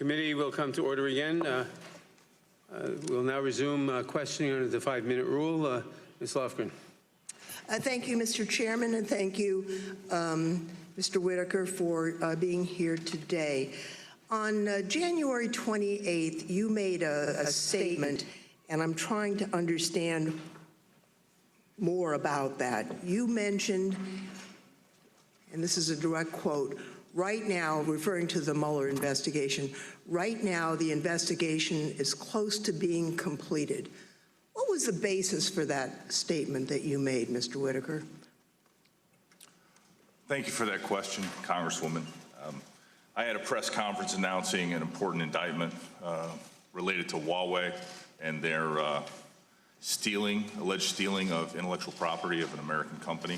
Committee will come to order again. We'll now resume questioning under the 5-minute rule. Ms. Lofgren. Thank you, Mr. Chairman, and thank you, Mr. Whitaker, for being here today. On January 28th, you made a statement, and I'm trying to understand more about that. You mentioned, and this is a direct quote, right now, referring to the Mueller investigation, right now the investigation is close to being completed. What was the basis for that statement that you made, Mr. Whitaker? Thank you for that question, Congresswoman. I had a press conference announcing an important indictment related to Huawei and their alleged stealing of intellectual property of an American company.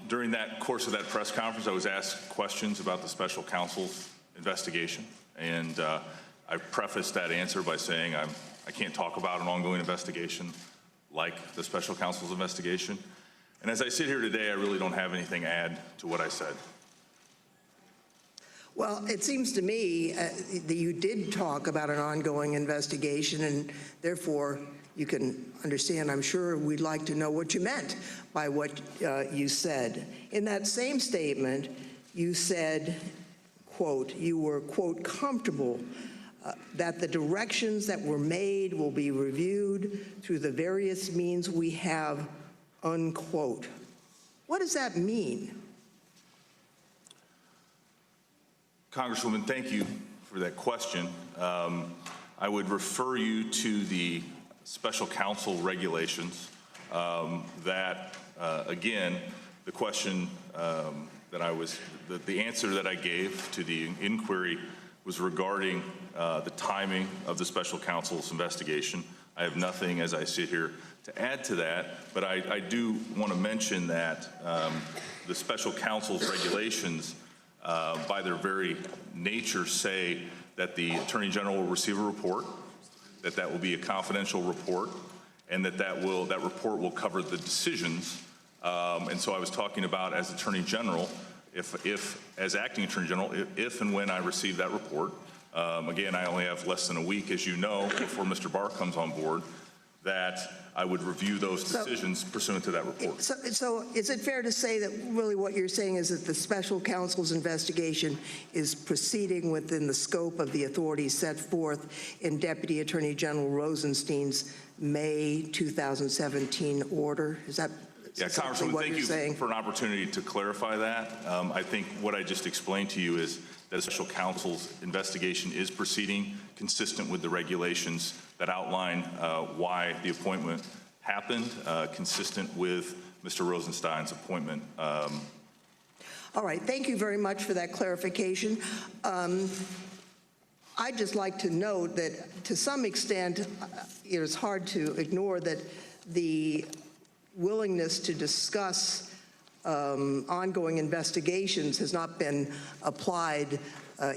During that course of that press conference, I was asked questions about the special counsel's investigation, and I prefaced that answer by saying I can't talk about an ongoing investigation like the special counsel's investigation. And as I sit here today, I really don't have anything to add to what I said. Well, it seems to me that you did talk about an ongoing investigation, and therefore you can understand, I'm sure we'd like to know what you meant by what you said. In that same statement, you said, quote, you were, quote, comfortable that the directions that were made will be reviewed through the various means we have, unquote. What does that mean? Congresswoman, thank you for that question. I would refer you to the special counsel regulations again, the question the answer that I gave to the inquiry was regarding the timing of the special counsel's investigation. I have nothing as I sit here to add to that, but I do want to mention that the special counsel's regulations by their very nature say that the Attorney General will receive a report, that will be a confidential report, and that report will cover the decisions. And so I was talking about, as Attorney General, as acting Attorney General, if and when I receive that report, again, I only have less than a week, as you know, before Mr. Barr comes on board, that I would review those decisions pursuant to that report. So is it fair to say that really what you're saying is that the special counsel's investigation is proceeding within the scope of the authorities set forth in Deputy Attorney General Rosenstein's May 2017 order? Is that Congresswoman, thank you for an opportunity to clarify that. I think what I just explained to you is that the special counsel's investigation is proceeding consistent with the regulations that outline why the appointment happened, consistent with Mr. Rosenstein's appointment. All right, thank you very much for that clarification. I'd just like to note that to some extent, it's hard to ignore that the willingness to discuss ongoing investigations has not been applied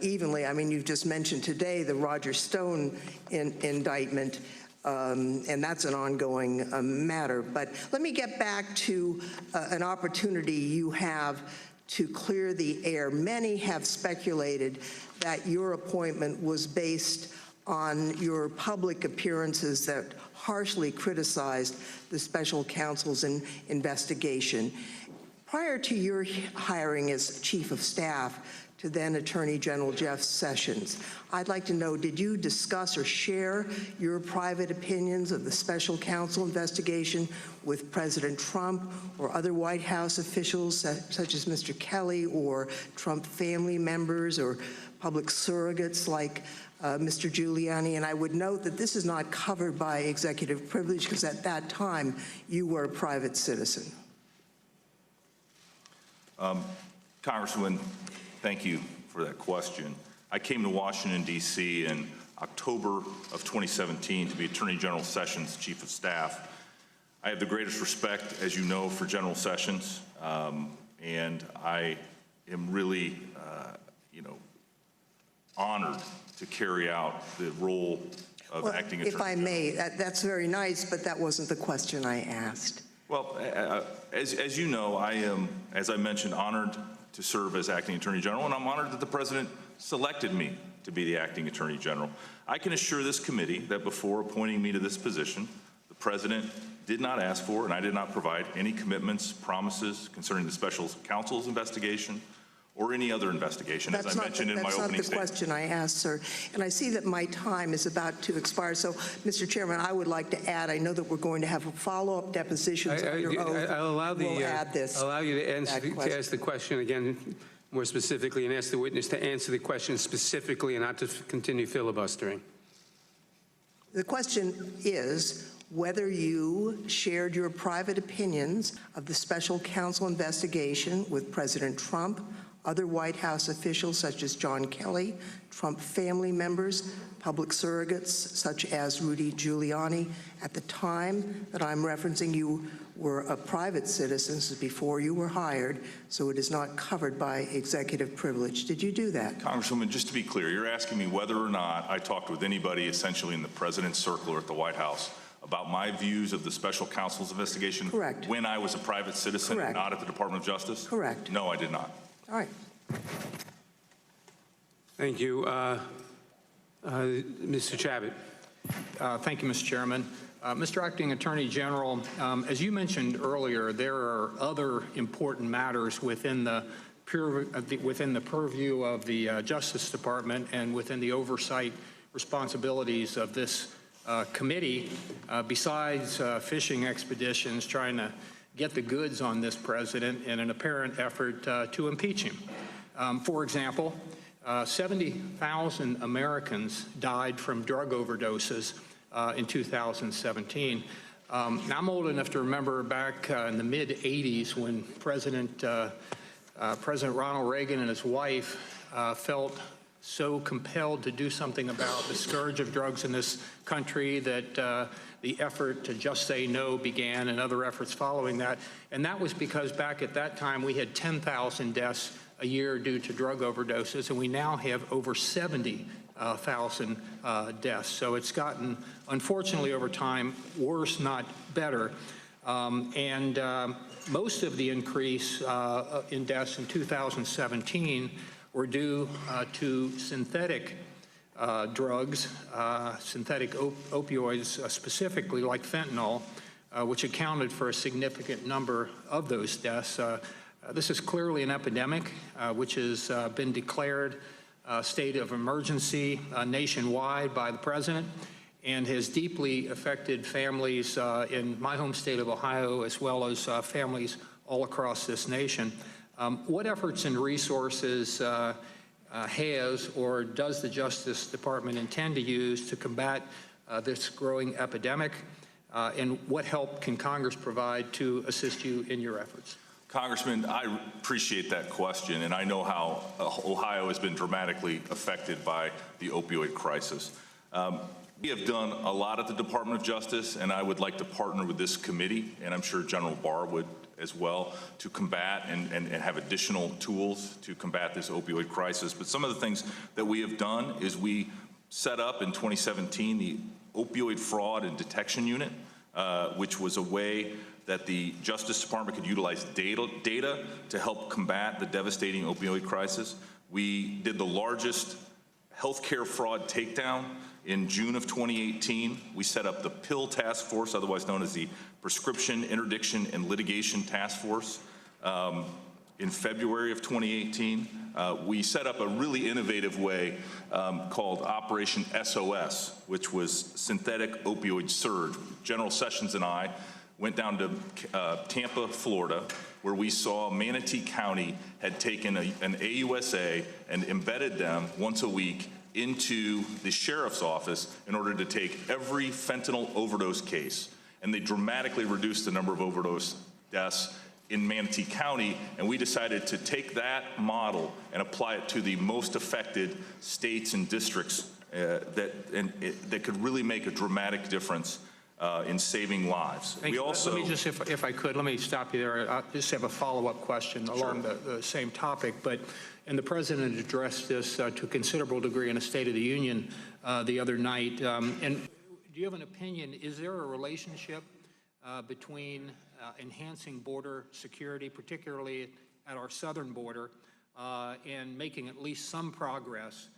evenly. I mean, you've just mentioned today the Roger Stone indictment, and that's an ongoing matter. But let me get back to an opportunity you have to clear the air. Many have speculated that your appointment was based on your public appearances that harshly criticized the special counsel's investigation. Prior to your hiring as Chief of Staff to then Attorney General Jeff Sessions, I'd like to know, did you discuss or share your private opinions of the special counsel investigation with President Trump or other White House officials such as Mr. Kelly or Trump family members or public surrogates like Mr. Giuliani? And I would note that this is not covered by executive privilege because at that time you were a private citizen. Congresswoman, thank you for that question. I came to Washington, D.C. in October of 2017 to be Attorney General Sessions' Chief of Staff. I have the greatest respect, as you know, for General Sessions, and I am really, honored to carry out the role of acting Attorney General. If I may, that's very nice, but that wasn't the question I asked. Well, as you know, I am, as I mentioned, honored to serve as acting Attorney General, and I'm honored that the President selected me to be the acting Attorney General. I can assure this committee that before appointing me to this position, the President did not ask for and I did not provide any commitments, promises concerning the special counsel's investigation or any other investigation, as I mentioned in my opening statement. That's not the question I asked, sir. And I see that my time is about to expire. So, Mr. Chairman, I would like to add, I know that we're going to have a follow-up depositions under oath. I'll allow We'll add this. I'll allow you to ask the question again more specifically and ask the witness to answer the question specifically and not to continue filibustering. The question is whether you shared your private opinions of the special counsel investigation with President Trump, other White House officials such as John Kelly, Trump family members, public surrogates such as Rudy Giuliani. At the time that I'm referencing, you were a private citizen before you were hired, so it is not covered by executive privilege. Did you do that? Congresswoman, just to be clear, you're asking me whether or not I talked with anybody essentially in the President's circle or at the White House about my views of the special counsel's investigation. Correct. When I was a private citizen. Correct. And not at the Department of Justice? Correct. No, I did not. All right. Thank you. Mr. Chabot. Thank you, Mr. Chairman. Mr. Acting Attorney General, as you mentioned earlier, there are other important matters within the purview of the Justice Department and within the oversight responsibilities of this committee, besides fishing expeditions trying to get the goods on this president in an apparent effort to impeach him. For example, 70,000 Americans died from drug overdoses in 2017. Now, I'm old enough to remember back in the mid-'80s when President Ronald Reagan and his wife felt so compelled to do something about the scourge of drugs in this country that the effort to just say no began and other efforts following that. And that was because back at that time we had 10,000 deaths a year due to drug overdoses, and we now have over 70,000 deaths. So it's gotten, unfortunately, over time, worse, not better. Most of the increase in deaths in 2017 were due to synthetic drugs, synthetic opioids specifically, like fentanyl, which accounted for a significant number of those deaths. This is clearly an epidemic which has been declared a state of emergency nationwide by the President and has deeply affected families in my home state of Ohio as well as families all across this nation. What efforts and resources has or does the Justice Department intend to use to combat this growing epidemic, and what help can Congress provide to assist you in your efforts? Congressman, I appreciate that question, and I know how Ohio has been dramatically affected by the opioid crisis. We have done a lot at the Department of Justice, and I would like to partner with this committee, and I'm sure General Barr would as well, to combat and have additional tools to combat this opioid crisis. But some of the things that we have done is we set up in 2017 the Opioid Fraud and Detection Unit, which was a way that the Justice Department could utilize data to help combat the devastating opioid crisis. We did the largest healthcare fraud takedown in June of 2018. We set up the PILL Task Force, otherwise known as the Prescription Interdiction and Litigation Task Force. In February of 2018, we set up a really innovative way called Operation SOS, which was synthetic opioid surge. General Sessions and I went down to Tampa, Florida, where we saw Manatee County had taken an AUSA and embedded them once a week into the sheriff's office in order to take every fentanyl overdose case. And they dramatically reduced the number of overdose deaths in Manatee County, and we decided to take that model and apply it to the most affected states and districts that could really make a dramatic difference in saving lives. Thank you. Let me just, if I could, let me stop you there. I just have a follow-up question along the same topic. And the President addressed this to a considerable degree in a State of the Union the other night. And do you have an opinion? Is there a relationship between enhancing border security, particularly at our southern border, and making at least some progress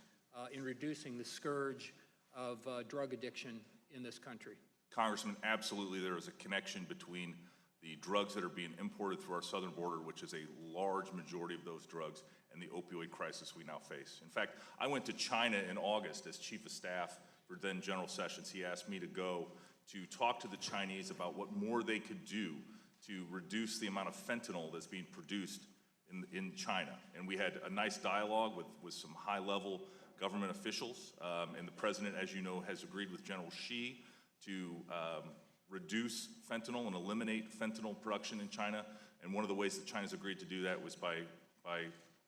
in reducing the scourge of drug addiction in this country? Congressman, absolutely there is a connection between the drugs that are being imported through our southern border, which is a large majority of those drugs, and the opioid crisis we now face. In fact, I went to China in August as Chief of Staff for then General Sessions. He asked me to go to talk to the Chinese about what more they could do to reduce the amount of fentanyl that's being produced in China. And we had a nice dialogue with some high-level government officials, and the President, as you know, has agreed with General Xi to reduce fentanyl and eliminate fentanyl production in China. And one of the ways that China's agreed to do that was by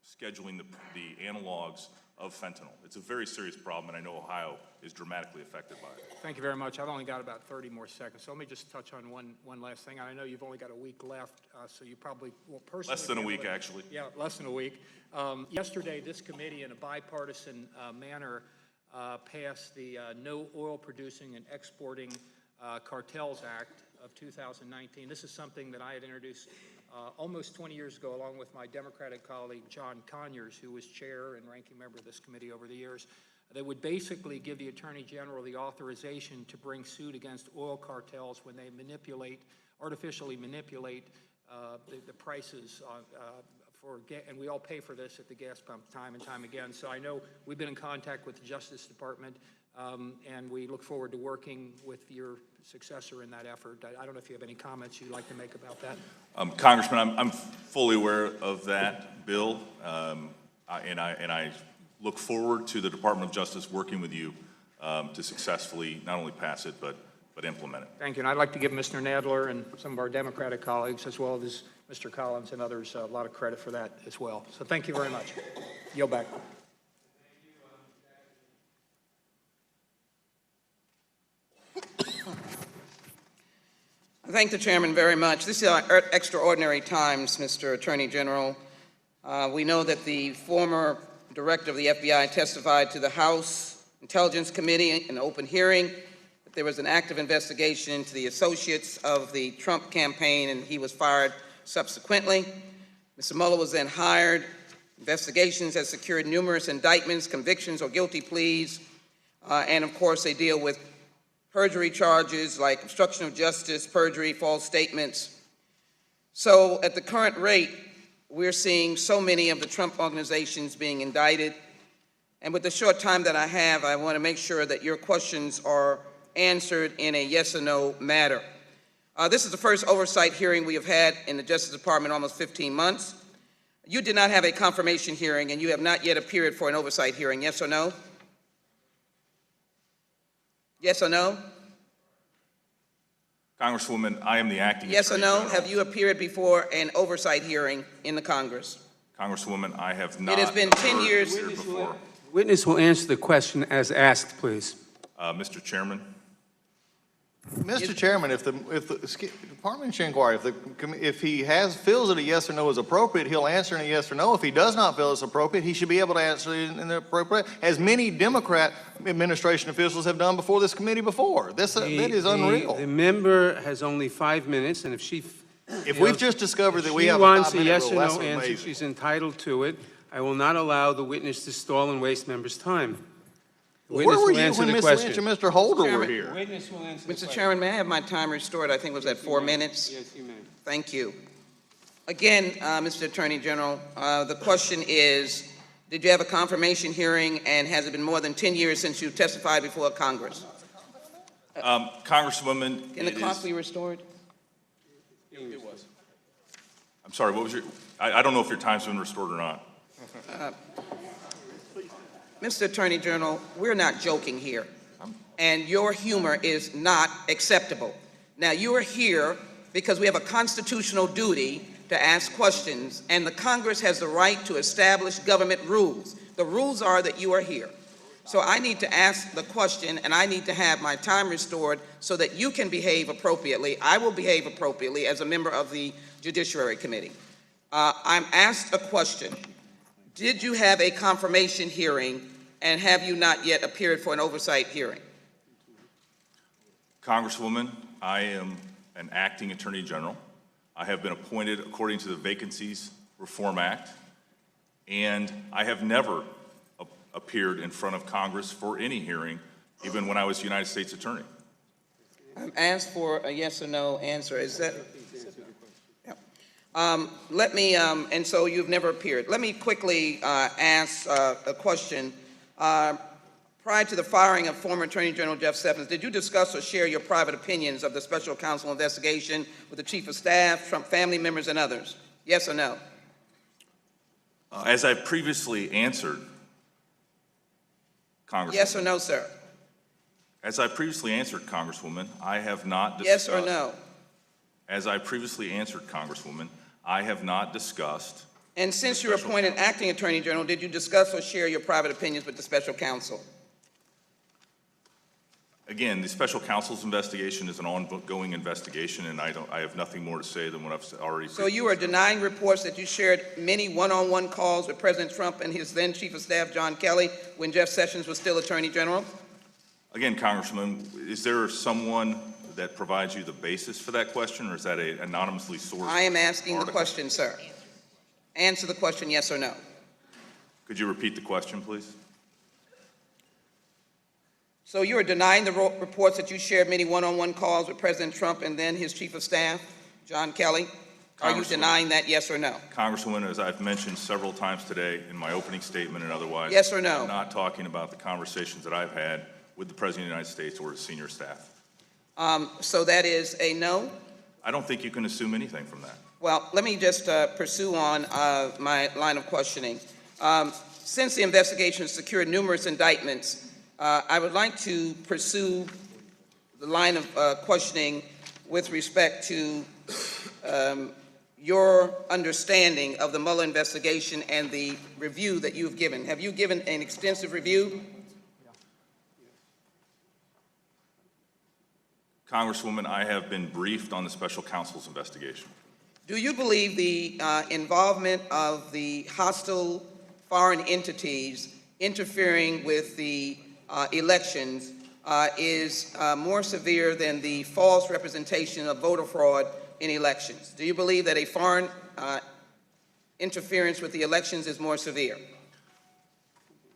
scheduling the analogs of fentanyl. It's a very serious problem, and I know Ohio is dramatically affected by it. Thank you very much. I've only got about 30 more seconds, so let me just touch on one last thing. I know you've only got a week left, so you probably will personally... Less than a week, actually. Yeah, less than a week. Yesterday, this committee, in a bipartisan manner, passed the No Oil Producing and Exporting Cartels Act of 2019. This is something that I had introduced almost 20 years ago, along with my Democratic colleague, John Conyers, who was chair and ranking member of this committee over the years. That would basically give the Attorney General the authorization to bring suit against oil cartels when they artificially manipulate the prices and we all pay for this at the gas pump time and time again. So I know we've been in contact with the Justice Department, and we look forward to working with your successor in that effort. I don't know if you have any comments you'd like to make about that. Congressman, I'm fully aware of that bill, and I look forward to the Department of Justice working with you to successfully not only pass it, but implement it. Thank you. And I'd like to give Mr. Nadler and some of our Democratic colleagues, as well as Mr. Collins and others, a lot of credit for that as well. So thank you very much. Yield back. I thank the chairman very much. This is extraordinary times, Mr. Attorney General. We know that the former director of the FBI testified to the House Intelligence Committee in an open hearing that there was an active investigation into the associates of the Trump campaign, and he was fired subsequently. Mr. Mueller was then hired. Investigations have secured numerous indictments, convictions, or guilty pleas, and of course they deal with perjury charges like obstruction of justice, perjury, false statements. So at the current rate, we're seeing so many of the Trump organizations being indicted. And with the short time that I have, I want to make sure that your questions are answered in a yes or no matter. This is the first oversight hearing we have had in the Justice Department in almost 15 months. You did not have a confirmation hearing, and you have not yet appeared for an oversight hearing, yes or no? Yes or no? Congresswoman, I am the acting Yes or Attorney no? General. Have you appeared before an oversight hearing in the Congress? Congresswoman, I have not. It has been 10 years. appeared before. Witness will answer the question as asked, please. Mr. Chairman. Mr. Chairman, if the Departmental inquiry, if he feels that a yes or no is appropriate, he'll answer in a yes or no. If he does not feel it's appropriate, he should be able to answer in the appropriate, as many Democrat administration officials have done before this committee before. That is unreal. The member has only 5 minutes, and if we've just discovered that we have a wants a 5-minute yes or rule, that's no answer, amazing. she's entitled to it. I will not allow the witness to stall and waste members' time. The Where witness were will you answer when the Ms. question. Lynch and Mr. Holder were Chairman, here? Witness will answer the Mr. question. Chairman, may I have my time restored? I think it was at 4 minutes. Yes, you may. Thank you. Again, Mr. Attorney General, the question is, did you have a confirmation hearing, and has it been more than 10 years since you testified before Congress? Congresswoman. Can the clock be restored? It was. I'm sorry, what was your, I don't know if your time's been restored or not. Mr. Attorney General, we're not joking here, and your humor is not acceptable. Now, you are here because we have a constitutional duty to ask questions, and the Congress has the right to establish government rules. The rules are that you are here. So I need to ask the question, and I need to have my time restored so that you can behave appropriately. I will behave appropriately as a member of the Judiciary Committee. I'm asked a question. Did you have a confirmation hearing, and have you not yet appeared for an oversight hearing? Congresswoman, I am an acting Attorney General. I have been appointed according to the Vacancies Reform Act, and I have never appeared in front of Congress for any hearing, even when I was United States Attorney. I'm asked for a yes or no answer. Is that? Let me, and so you've never appeared. Let me quickly ask a question. Prior to the firing of former Attorney General Jeff Sessions, did you discuss or share your private opinions of the special counsel investigation with the Chief of Staff, Trump family members, and others? Yes or no? As I previously answered, Congresswoman. Yes or no, sir? As I previously answered, Congresswoman, I have not Yes discussed. or no? As I previously answered, Congresswoman, I have not discussed. And since you're appointed acting Attorney General, did you discuss or share your private opinions with the special counsel? Again, the special counsel's investigation is an ongoing investigation, and I have nothing more to say than what I've already said. So you are denying reports that you shared many one-on-one calls with President Trump and his then Chief of Staff, John Kelly, when Jeff Sessions was still Attorney General? Again, Congressman, is there someone that provides you the basis for that question, or is that an anonymously sourced I am asking article? the question, sir. Answer the question, yes or no. Could you repeat the question, please? So you are denying the reports that you shared many one-on-one calls with President Trump and then his Chief of Staff, John Kelly? Are you denying that, yes or no? Congresswoman, as I've mentioned several times today in my opening statement and otherwise, Yes or no? I'm not talking about the conversations that I've had with the President of the United States or his senior staff. So that is a no? I don't think you can assume anything from that. Well, let me just pursue on my line of questioning. Since the investigation secured numerous indictments, I would like to pursue the line of questioning with respect to your understanding of the Mueller investigation and the review that you've given. Have you given an extensive review? Congresswoman, I have been briefed on the special counsel's investigation. Do you believe the involvement of the hostile foreign entities interfering with the elections is more severe than the false representation of voter fraud in elections? Do you believe that a foreign interference with the elections is more severe?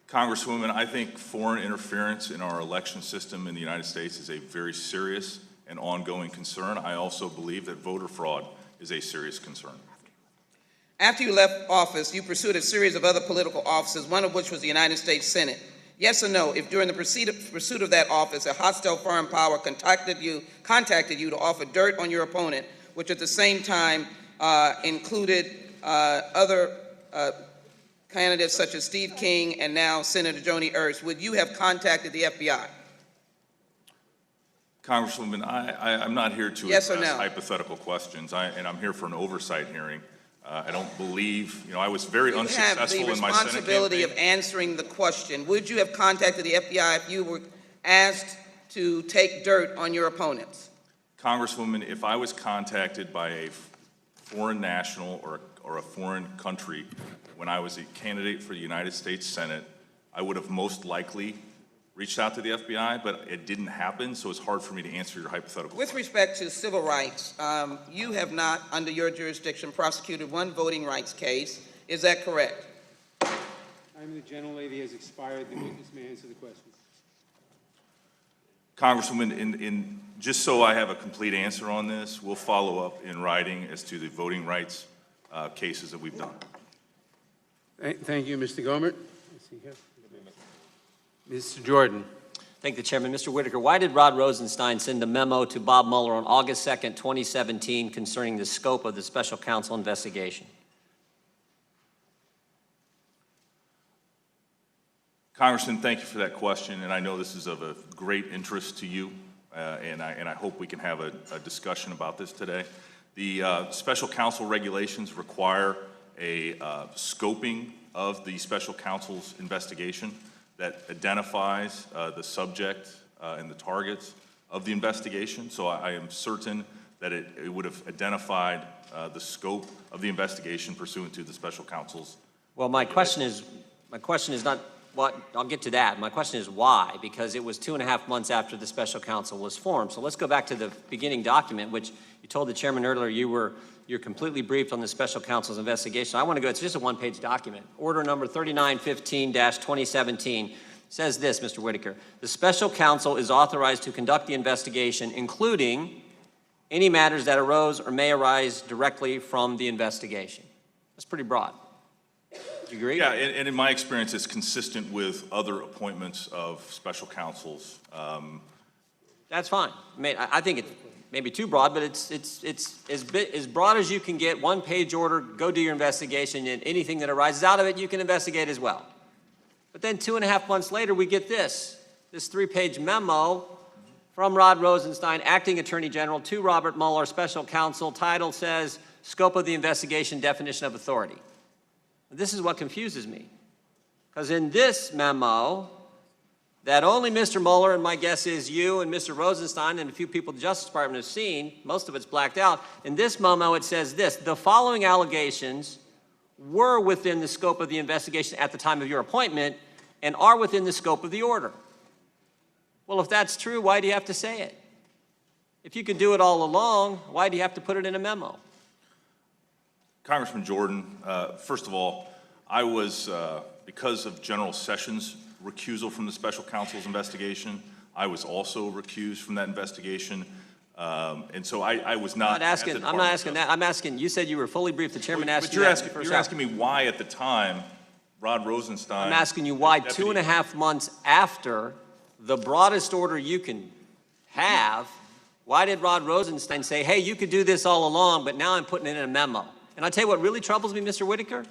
Congresswoman, I think foreign interference in our election system in the United States is a very serious and ongoing concern. I also believe that voter fraud is a serious concern. After you left office, you pursued a series of other political offices, one of which was the United States Senate. Yes or no, if during the pursuit of that office, a hostile foreign power contacted you to offer dirt on your opponent, which at the same time included other candidates such as Steve King and now Senator Joni Ernst, would you have contacted the FBI? Congresswoman, I'm not here to Yes or address no? hypothetical questions, and I'm here for an oversight hearing. I don't believe, I was very You have unsuccessful the in my Senate responsibility campaign. of answering the question. Would you have contacted the FBI if you were asked to take dirt on your opponents? Congresswoman, if I was contacted by a foreign national or a foreign country when I was a candidate for the United States Senate, I would have most likely reached out to the FBI, but it didn't happen, so it's hard for me to answer your hypothetical With question. respect to civil rights, you have not, under your jurisdiction, prosecuted one voting rights case. Is that correct? I'm the gentlelady has expired. The witness may answer the question. Congresswoman, just so I have a complete answer on this, we'll follow up in writing as to the voting rights cases that we've done. Thank you, Mr. Gohmert. Let's see here. Mr. Jordan. Thank the chairman. Mr. Whitaker, why did Rod Rosenstein send a memo to Bob Mueller on August 2nd, 2017 concerning the scope of the special counsel investigation? Congressman, thank you for that question, and I know this is of a great interest to you, and I hope we can have a discussion about this today. The special counsel regulations require a scoping of the special counsel's investigation that identifies the subject and the targets of the investigation. So I am certain that it would have identified the scope of the investigation pursuant to the special counsel's. Well, my question is not what, I'll get to that. My question is why, because it was 2.5 months after the special counsel was formed. So let's go back to the beginning document, which you told the chairman earlier you were You're completely briefed on the special counsel's investigation. I want to go, it's just a one-page document. Order number 3915-2017 says this, Mr. Whitaker. The special counsel is authorized to conduct the investigation, including any matters that arose or may arise directly from the investigation. That's pretty broad. Do you agree? Yeah, and in my experience, it's consistent with other appointments of special counsels. That's fine. I think it's maybe too broad, but it's as broad as you can get. One-page order, go do your investigation, and anything that arises out of it, you can investigate as well. But then 2.5 months later, we get this 3-page memo from Rod Rosenstein, Acting Attorney General, to Robert Mueller, Special Counsel. Title says, Scope of the Investigation, Definition of Authority. This is what confuses me. Because in this memo, that only Mr. Mueller, and my guess is you and Mr. Rosenstein and a few people at the Justice Department have seen, most of it's blacked out. In this memo, it says this: the following allegations were within the scope of the investigation at the time of your appointment and are within the scope of the order. Well, if that's true, why do you have to say it? If you could do it all along, why do you have to put it in a memo? Congressman Jordan, first of all, I was, because of General Sessions' recusal from the special counsel's investigation, I was also recused from that investigation. And so I was not. I'm not asking that. I'm asking, you said you were fully briefed. The chairman asked you that. You're asking me why at the time Rod Rosenstein. I'm asking you why 2.5 months after the broadest order you can have, why did Rod Rosenstein say, hey, you could do this all along, but now I'm putting it in a memo? And I'll tell you what really troubles me, Mr. Whitaker,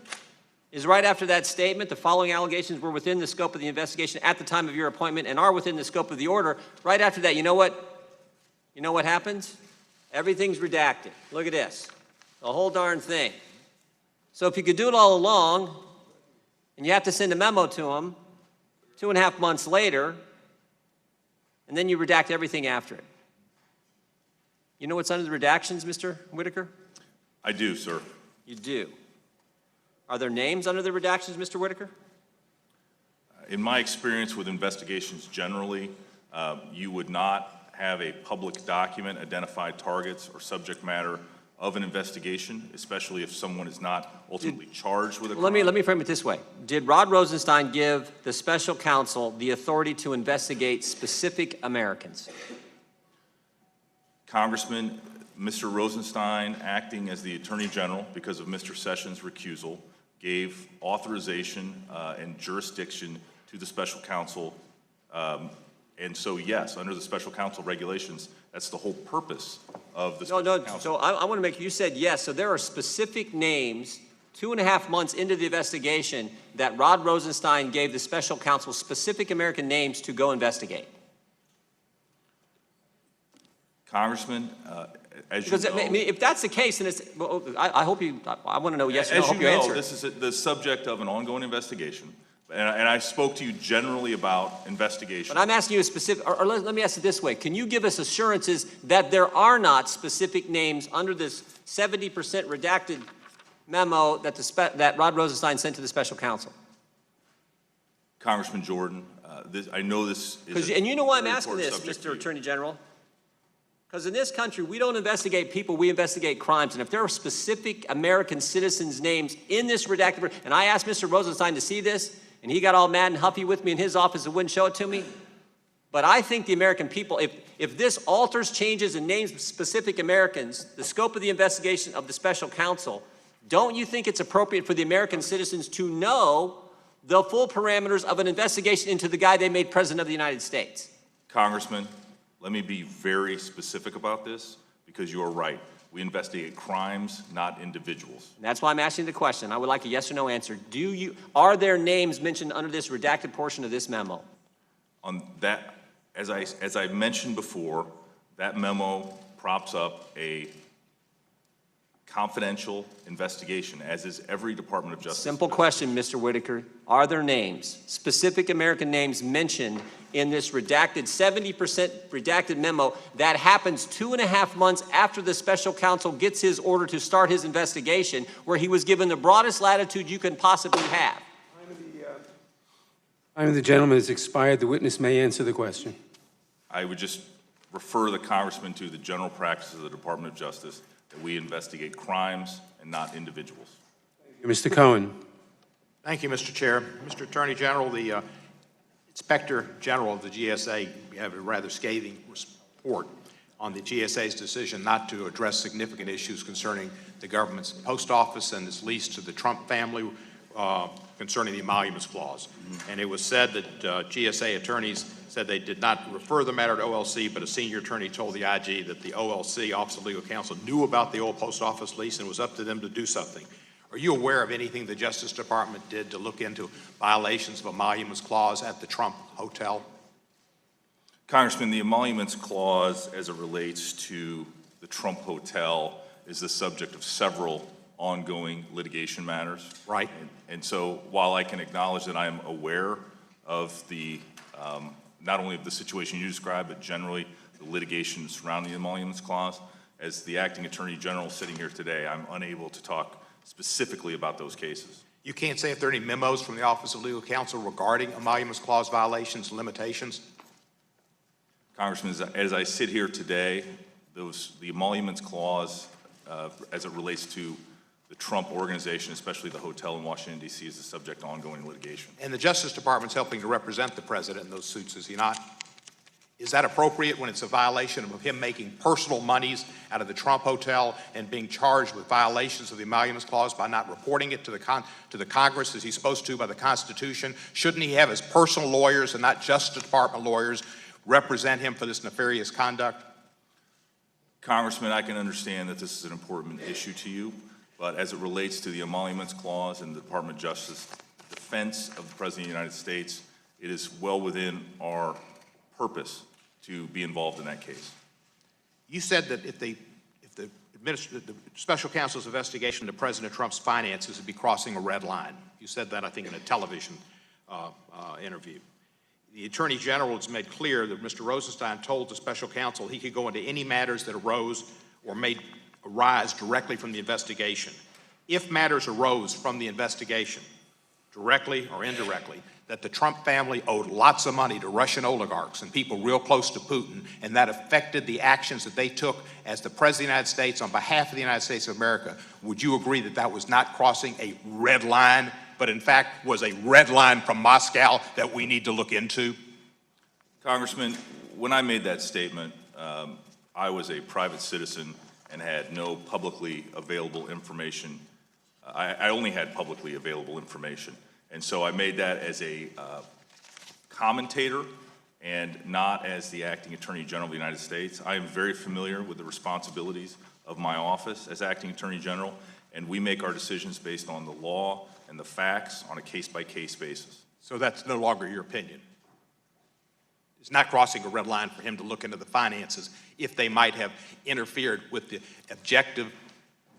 is right after that statement, the following allegations were within the scope of the investigation at the time of your appointment and are within the scope of the order. Right after that, you know what? You know what happens? Everything's redacted. Look at this. The whole darn thing. So if you could do it all along, and you have to send a memo to them 2.5 months later, and then you redact everything after it. You know what's under the redactions, Mr. Whitaker? I do, sir. You do. Are there names under the redactions, Mr. Whitaker? In my experience with investigations generally, you would not have a public document identify targets or subject matter of an investigation, especially if someone is not ultimately charged with a crime. Let me frame it this way. Did Rod Rosenstein give the special counsel the authority to investigate specific Americans? Congressman, Mr. Rosenstein, acting as the Attorney General because of Mr. Sessions' recusal, gave authorization and jurisdiction to the special counsel. And so, yes, under the special counsel regulations, that's the whole purpose of the special counsel. So I want to make, you said yes. So there are specific names 2.5 months into the investigation that Rod Rosenstein gave the special counsel specific American names to go investigate. Congressman, as you Because know, if that's the case, then it's, well, I hope you, I want to know yes or no. I hope you answer. this is the subject of an ongoing investigation. And I spoke to you generally about investigation. But I'm asking you a specific, or let me ask it this way. Can you give us assurances that there are not specific names under this 70% redacted memo that, that Rod Rosenstein sent to the special counsel? Congressman Jordan, I know this is And you know why I'm very asking important this, subject Mr. Attorney General? Because in this country, we don't investigate people, we investigate crimes. And if there are specific American citizens' names in this redacted, and I asked Mr. Rosenstein to see this, and he got all mad and huffy with me in his office and wouldn't show it to me. But I think the American people, if this alters, changes, and names specific Americans, the scope of the investigation of the special counsel, don't you think it's appropriate for the American citizens to know the full parameters of an investigation into the guy they made President of the United States? Congressman, let me be very specific about this, because you are right. We investigate crimes, not individuals. And that's why I'm asking the question. I would like a yes or no answer. Are there names mentioned under this redacted portion of this memo? On that, as I mentioned before, that memo props up a confidential investigation, as is every Department of Justice. Simple question, Mr. Whitaker. Are there names, specific American names mentioned in this redacted, 70% redacted memo that happens 2.5 months after the special counsel gets his order to start his investigation, where he was given the broadest latitude you can possibly have? Time of the gentleman has expired. The witness may answer the question. I would just refer the Congressman to the general practice of the Department of Justice. that we investigate crimes and not individuals. Mr. Cohen. Thank you, Mr. Chair. Mr. Attorney General, the Inspector General of the GSA have a rather scathing report on the GSA's decision not to address significant issues concerning the government's post office and its lease to the Trump family concerning the emoluments clause. And it was said that GSA attorneys said they did not refer the matter to OLC, but a senior attorney told the IG that the OLC, Office of Legal Counsel, knew about the old post office lease and it was up to them to do something. Are you aware of anything the Justice Department did to look into violations of emoluments clause at the Trump Hotel? Congressman, the emoluments clause as it relates to the Trump Hotel is the subject of several ongoing litigation matters. Right. And so while I can acknowledge that I am aware of the, not only of the situation you described, but generally the litigation surrounding the emoluments clause, as the acting attorney general sitting here today, I'm unable to talk specifically about those cases. You can't say if there are any memos from the Office of Legal Counsel regarding emoluments clause violations and limitations? Congressman, as I sit here today, the emoluments clause, as it relates to the Trump organization, especially the hotel in Washington, D.C., is the subject of ongoing litigation. And the Justice Department's helping to represent the president in those suits, is he not? Is that appropriate when it's a violation of him making personal monies out of the Trump Hotel and being charged with violations of the emoluments clause by not reporting it to the Congress as he's supposed to by the Constitution? Shouldn't he have his personal lawyers and not Justice Department lawyers represent him for this nefarious conduct? Congressman, I can understand that this is an important issue to you, but as it relates to the emoluments clause and the Department of Justice defense of the President of the United States, it is well within our purpose to be involved in that case. You said that if the special counsel's investigation into President Trump's finances would be crossing a red line. You said that, I think, in a television interview. The Attorney General has made clear that Mr. Rosenstein told the special counsel he could go into any matters that arose or may arise directly from the investigation. If matters arose from the investigation, directly or indirectly, that the Trump family owed lots of money to Russian oligarchs and people real close to Putin, and that affected the actions that they took as the President of the United States on behalf of the United States of America, would you agree that that was not crossing a red line, but in fact was a red line from Moscow that we need to look into? Congressman, when I made that statement, I was a private citizen and had no publicly available information. I only had publicly available information. And so I made that as a commentator and not as the acting Attorney General of the United States. I am very familiar with the responsibilities of my office as acting Attorney General, and we make our decisions based on the law and the facts on a case-by-case basis. So that's no longer your opinion? It's not crossing a red line for him to look into the finances if they might have interfered with the objective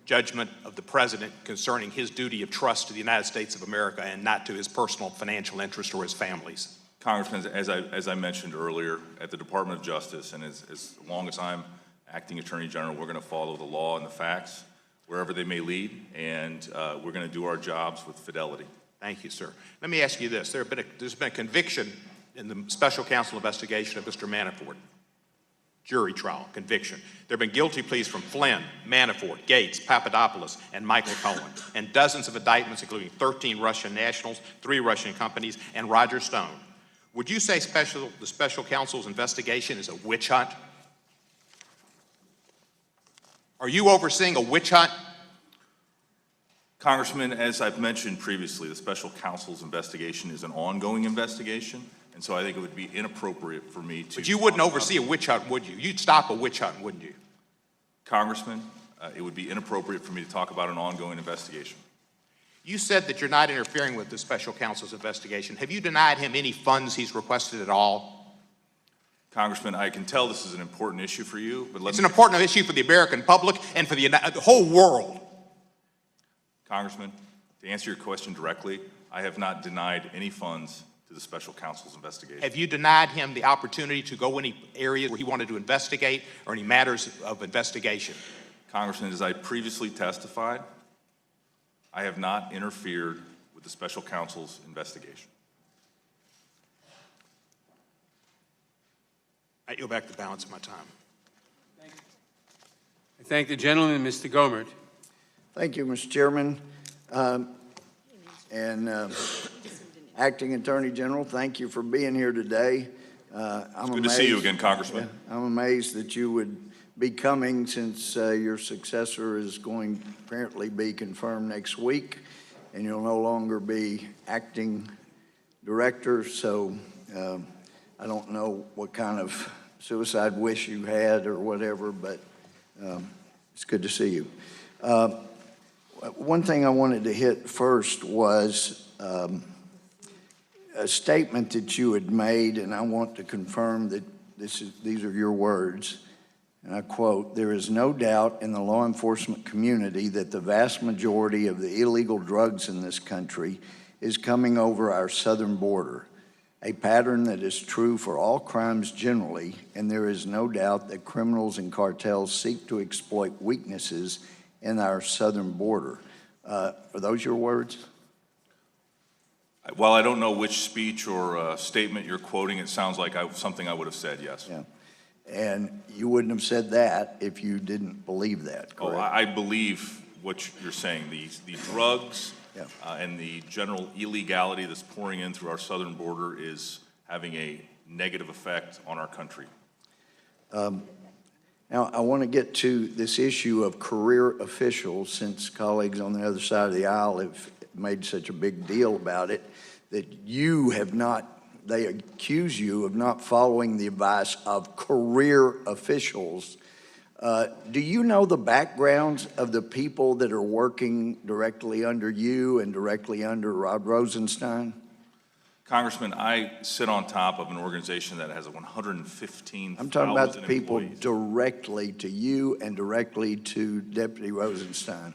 judgment of the president concerning his duty of trust to the United States of America and not to his personal financial interest or his family's. Congressman, as I mentioned earlier, at the Department of Justice, and as long as I'm acting Attorney General, we're going to follow the law and the facts wherever they may lead, and we're going to do our jobs with fidelity. Thank you, sir. Let me ask you this. There's been a conviction in the special counsel investigation of Mr. Manafort. Jury trial, conviction. There have been guilty pleas from Flynn, Manafort, Gates, Papadopoulos, and Michael Cohen, and dozens of indictments, including 13 Russian nationals, 3 Russian companies, and Roger Stone. Would you say the special counsel's investigation is a witch hunt? Are you overseeing a witch hunt? Congressman, as I've mentioned previously, the special counsel's investigation is an ongoing investigation, and so I think it would be inappropriate for me to— But you wouldn't oversee a witch hunt, would you? You'd stop a witch hunt, wouldn't you? Congressman, it would be inappropriate for me to talk about an ongoing investigation. You said that you're not interfering with the special counsel's investigation. Have you denied him any funds he's requested at all? Congressman, I can tell this is an important issue for you, but It's an important issue for the American public and for the whole world. Congressman, to answer your question directly, I have not denied any funds to the special counsel's investigation. Have you denied him the opportunity to go any areas where he wanted to investigate or any matters of investigation? Congressman, as I previously testified, I have not interfered with the special counsel's investigation. I yield back the balance of my time. I Thank the gentleman, Mr. Gomert. Thank you, Mr. Chairman. Acting Attorney General, thank you for being here today. It's good to see you again, Congressman. I'm amazed that you would be coming since your successor is going to apparently be confirmed next week, and you'll no longer be acting director, so I don't know what kind of suicide wish you had or whatever, but it's good to see you. One thing I wanted to hit first was a statement that you had made, and I want to confirm that these are your words, and I quote, "There is no doubt in the law enforcement community that the vast majority of the illegal drugs in this country is coming over our southern border, a pattern that is true for all crimes generally, and there is no doubt that criminals and cartels seek to exploit weaknesses in our southern border." Are those your words? While I don't know which speech or statement you're quoting, it sounds like something I would have said, yes. Yeah. And you wouldn't have said that if you didn't believe that, correct? Oh, I believe what you're saying. The drugs Yeah. and the general illegality that's pouring in through our southern border is having a negative effect on our country. Now, I want to get to this issue of career officials, since colleagues on the other side of the aisle have made such a big deal about it, that you have not, they accuse you of not following the advice of career officials. Do you know the backgrounds of the people that are working directly under you and directly under Rod Rosenstein? Congressman, I sit on top of an organization that has 115,000 I'm talking about the people employees. directly to you and directly to Deputy Rosenstein.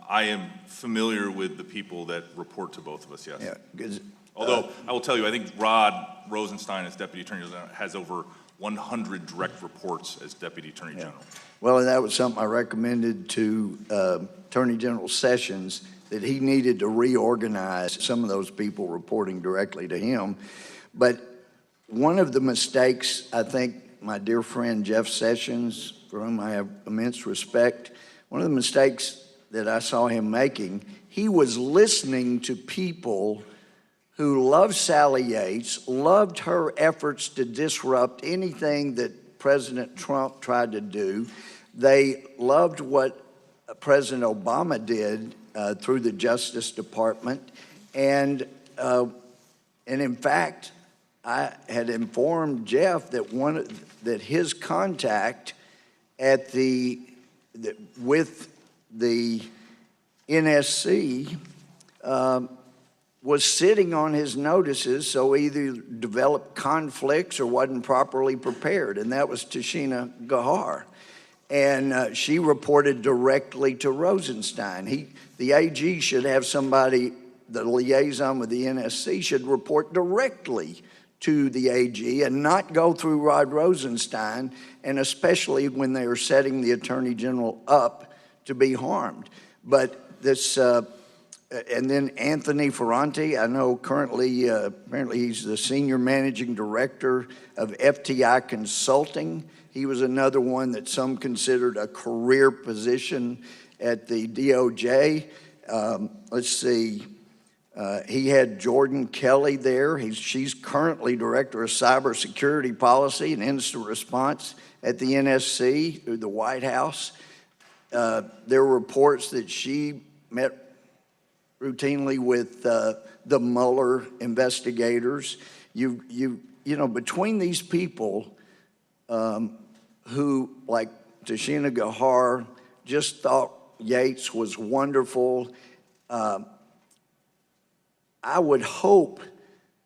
I am familiar with the people that report to both of us, yes. Yeah, 'cause, Although, I will tell you, I think Rod Rosenstein as Deputy Attorney General has over 100 direct reports as Deputy Attorney General. well, and that was something I recommended to Attorney General Sessions, that he needed to reorganize some of those people reporting directly to him. But one of the mistakes, I think my dear friend Jeff Sessions, for whom I have immense respect, one of the mistakes that I saw him making, he was listening to people who loved Sally Yates, loved her efforts to disrupt anything that President Trump tried to do. They loved what President Obama did through the Justice Department. And in fact, I had informed Jeff that that his contact at with the NSC was sitting on his notices, so either developed conflicts or wasn't properly prepared, and that was Tashina Gahar. And she reported directly to Rosenstein. The AG should have somebody, the liaison with the NSC should report directly to the AG and not go through Rod Rosenstein, and especially when they are setting the Attorney General up to be harmed. But this, and then Anthony Ferranti, I know currently, apparently he's the Senior Managing Director of FTI Consulting. He was another one that some considered a career position at the DOJ. Let's see, he had Jordan Kelly there. She's currently Director of Cybersecurity Policy and Incident Response at the NSC through the White House. There were reports that she met routinely with the Mueller investigators. You know, between these people who, like Tashina Gahar, just thought Yates was wonderful, I would hope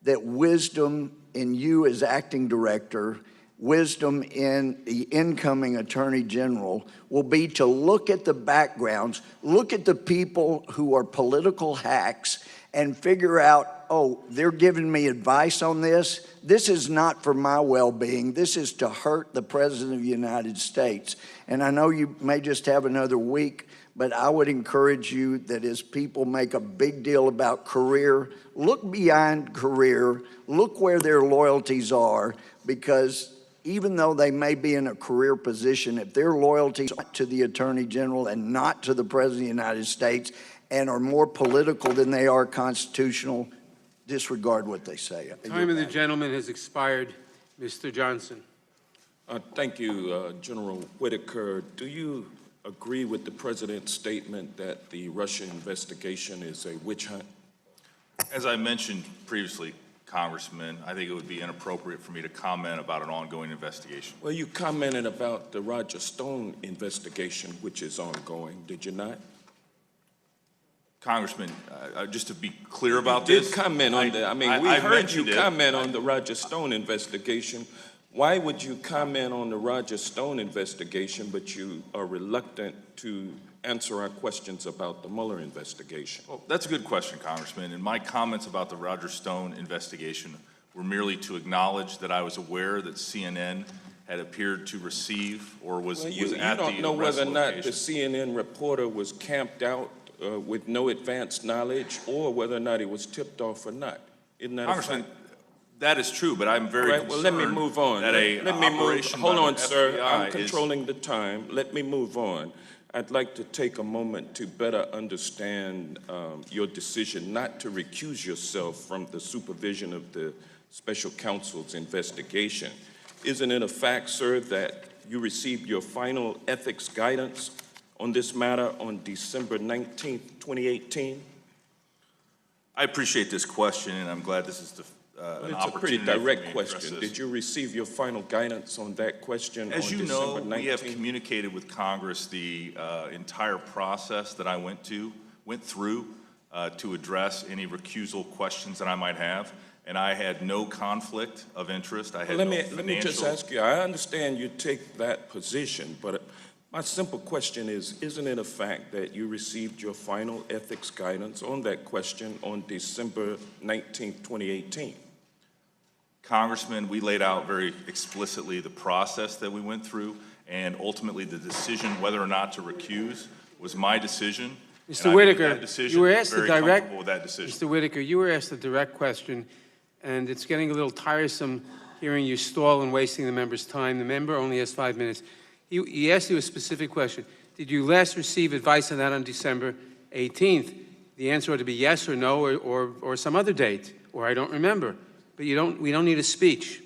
that wisdom in you as acting director, wisdom in the incoming Attorney General will be to look at the backgrounds, look at the people who are political hacks, and figure out, oh, they're giving me advice on this. This is not for my well-being. This is to hurt the President of the United States. And I know you may just have another week, but I would encourage you that as people make a big deal about career, look beyond career, look where their loyalties are, because even though they may be in a career position, if their loyalty is to the Attorney General and not to the President of the United States and are more political than they are constitutional, disregard what they say. Time of the gentleman has expired. Mr. Johnson. Thank you, General Whitaker. Do you agree with the President's statement that the Russia investigation is a witch hunt? As I mentioned previously, Congressman, I think it would be inappropriate for me to comment about an ongoing investigation. Well, you commented about the Roger Stone investigation, which is ongoing, did you not? Congressman, just to be clear about this. You did comment on that. I mean, we heard you comment on the Roger Stone investigation. Why would you comment on the Roger Stone investigation, but you are reluctant to answer our questions about the Mueller investigation? Well, that's a good question, Congressman. And my comments about the Roger Stone investigation were merely to acknowledge that I was aware that CNN had appeared to receive or was at the You don't know arrest whether or not the location. CNN reporter was camped out with no advanced knowledge, or whether or not he was tipped off or not. Isn't that Congressman, a fact? that is true, but I'm very Right, well, let me move on. that Let me move. operation Hold by on, the sir. FBI I'm is- controlling the time. Let me move on. I'd like to take a moment to better understand your decision not to recuse yourself from the supervision of the special counsel's investigation. Isn't it a fact, sir, that you received your final ethics guidance on this matter on December 19th, 2018? I appreciate this question, and I'm glad this is an It's a pretty opportunity for me direct to address question. this. Did you receive your final guidance on that question As on you December know, 19th? we have communicated with Congress the entire process that I went through to address any recusal questions that I might have, and I had no conflict of interest. I had Let no me just financial- ask you, I understand you take that position, but my simple question is, isn't it a fact that you received your final ethics guidance on that question on December 19th, 2018? Congressman, we laid out very explicitly the process that we went through, and ultimately the decision whether or not to recuse was my decision. Mr. Whitaker, you were asked very comfortable with that decision. Mr. Whitaker, you were asked a direct question, and it's getting a little tiresome hearing you stall and wasting the member's time. The member only has 5 minutes. He asked you a specific question. Did you last receive advice on that on December 18th? The answer ought to be yes or no or some other date, or I don't remember. But we don't need a speech.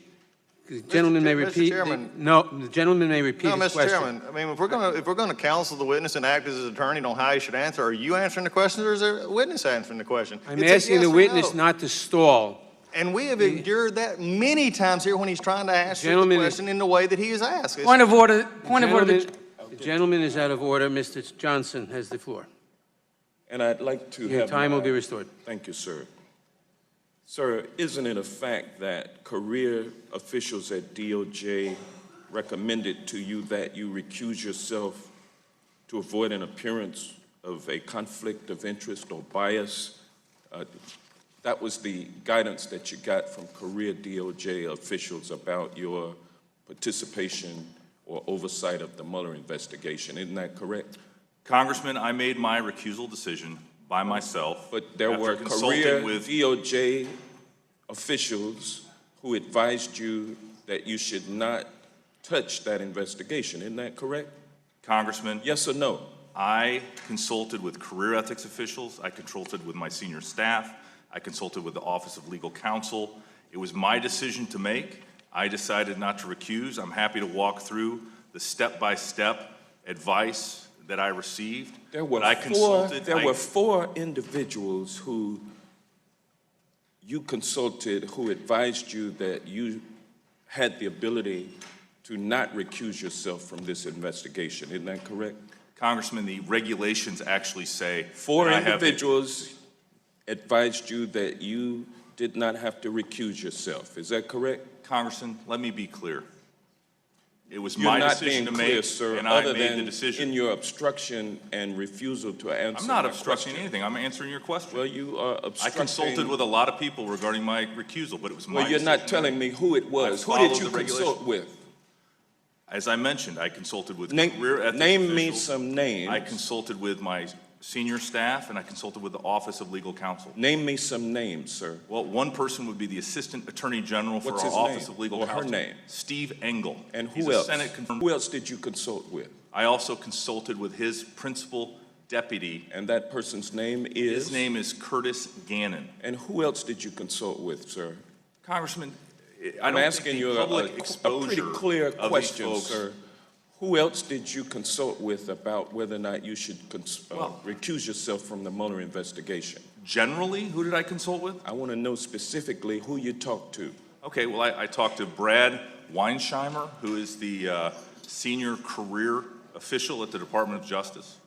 The gentleman may repeat. Chairman. The gentleman may repeat No, his Mr. question. Chairman, I mean, if we're gonna counsel the witness and act as his attorney on how he should answer, are you answering the question or is there a witness answering the question? I'm It's a asking yes the or witness no. not to stall. And we have endured that many times here when he's trying to answer the Gentlemen, question in the way that he is asked. It's- Point of order, point of order. The gentleman is out of order. Mr. Johnson has the floor. And I'd like to Your have time will my- be restored. Thank you, sir. Sir, isn't it a fact that career officials at DOJ recommended to you that you recuse yourself to avoid an appearance of a conflict of interest or bias? That was the guidance that you got from career DOJ officials about your participation or oversight of the Mueller investigation. Isn't that correct? Congressman, I made my recusal decision by myself. But there after were consulting career with DOJ officials who advised you that you should not touch that investigation. Isn't that correct? Congressman. Yes or no? I consulted with career ethics officials. I consulted with my senior staff. I consulted with the Office of Legal Counsel. It was my decision to make. I decided not to recuse. I'm happy to walk through the step-by-step advice that I received. There were four individuals who you consulted who advised you that you had the ability to not recuse yourself from this investigation. Isn't that correct? Congressman, the regulations actually say Four that I have the- individuals advised you that you did not have to recuse yourself. Is that correct? Congressman, let me be clear. It was You're my not decision being to clear, make, sir, and I other made the than decision. in your obstruction and refusal to answer I'm not my obstructing question. anything. I'm answering your question. Well, you are I obstructing. consulted with a lot of people regarding my recusal, but it was my Well, you're decision. not telling me who it was. Who followed did you the consult regulation. with? As I mentioned, I consulted with Name career ethics me officials. some names. I consulted with my senior staff, and I consulted with the Office of Legal Counsel. Name me some names, sir. Well, one person would be the Assistant Attorney General for What's our his Office name? of Legal Or her Counsel. name? Steve Engel. And He's who a else? Senate confirmed. Who else did you consult with? I also consulted with his principal deputy. And that person's name is? His name is Curtis Gannon. And who else did you consult with, sir? Congressman, I'm asking you a pretty exposure clear of these question, folks- sir. Who else did you consult with about whether or not you should recuse yourself from the Mueller investigation? Generally, who did I consult with? I want to know specifically who you talked to. Okay, well, I talked to Brad Weinsheimer, who is the senior career official at the Department of Justice.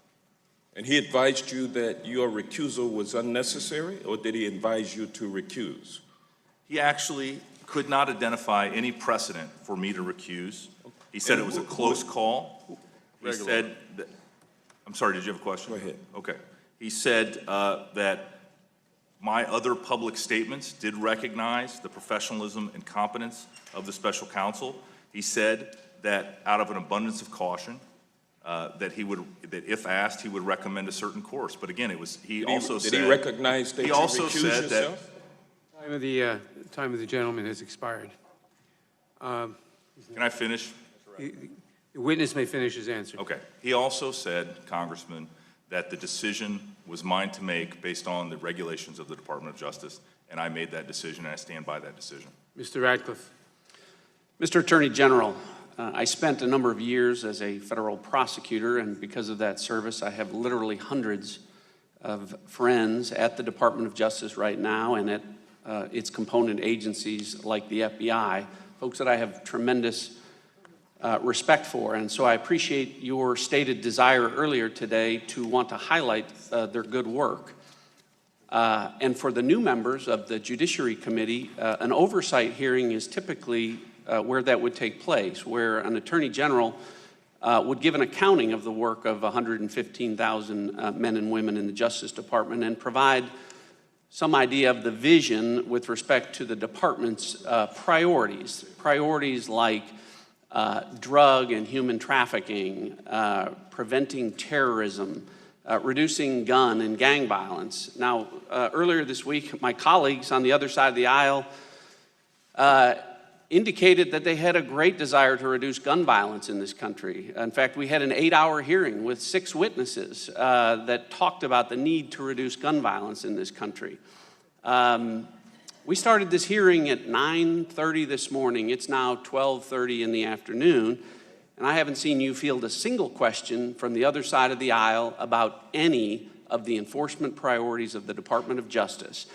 And he advised you that your recusal was unnecessary, or did he advise you to recuse? He actually could not identify any precedent for me to recuse. He said it was a close call. He said that, I'm sorry, did you have a question? Go ahead. Okay. He said that my other public statements did recognize the professionalism and competence of the special counsel. He said that out of an abundance of caution, that if asked, he would recommend a certain course. But again, Did he recognize that he you also recused said that yourself? Time of the gentleman has expired. Can I finish? The witness may finish his answer. Okay. He also said, Congressman, that the decision was mine to make based on the regulations of the Department of Justice, and I made that decision, and I stand by that decision. Mr. Radcliffe. Mr. Attorney General, I spent a number of years as a federal prosecutor, and because of that service, I have literally hundreds of friends at the Department of Justice right now and at its component agencies like the FBI, folks that I have tremendous respect for. And so I appreciate your stated desire earlier today to want to highlight their good work. And for the new members of the Judiciary Committee, an oversight hearing is typically where that would take place, where an Attorney General would give an accounting of the work of 115,000 men and women in the Justice Department and provide some idea of the vision with respect to the department's priorities like drug and human trafficking, preventing terrorism, reducing gun and gang violence. Now, earlier this week, my colleagues on the other side of the aisle indicated that they had a great desire to reduce gun violence in this country. In fact, we had an 8-hour hearing with 6 witnesses that talked about the need to reduce gun violence in this country. We started this hearing at 9:30 this morning. It's now 12:30 in the afternoon, and I haven't seen you field a single question from the other side of the aisle about any of the enforcement priorities of the Department of Justice.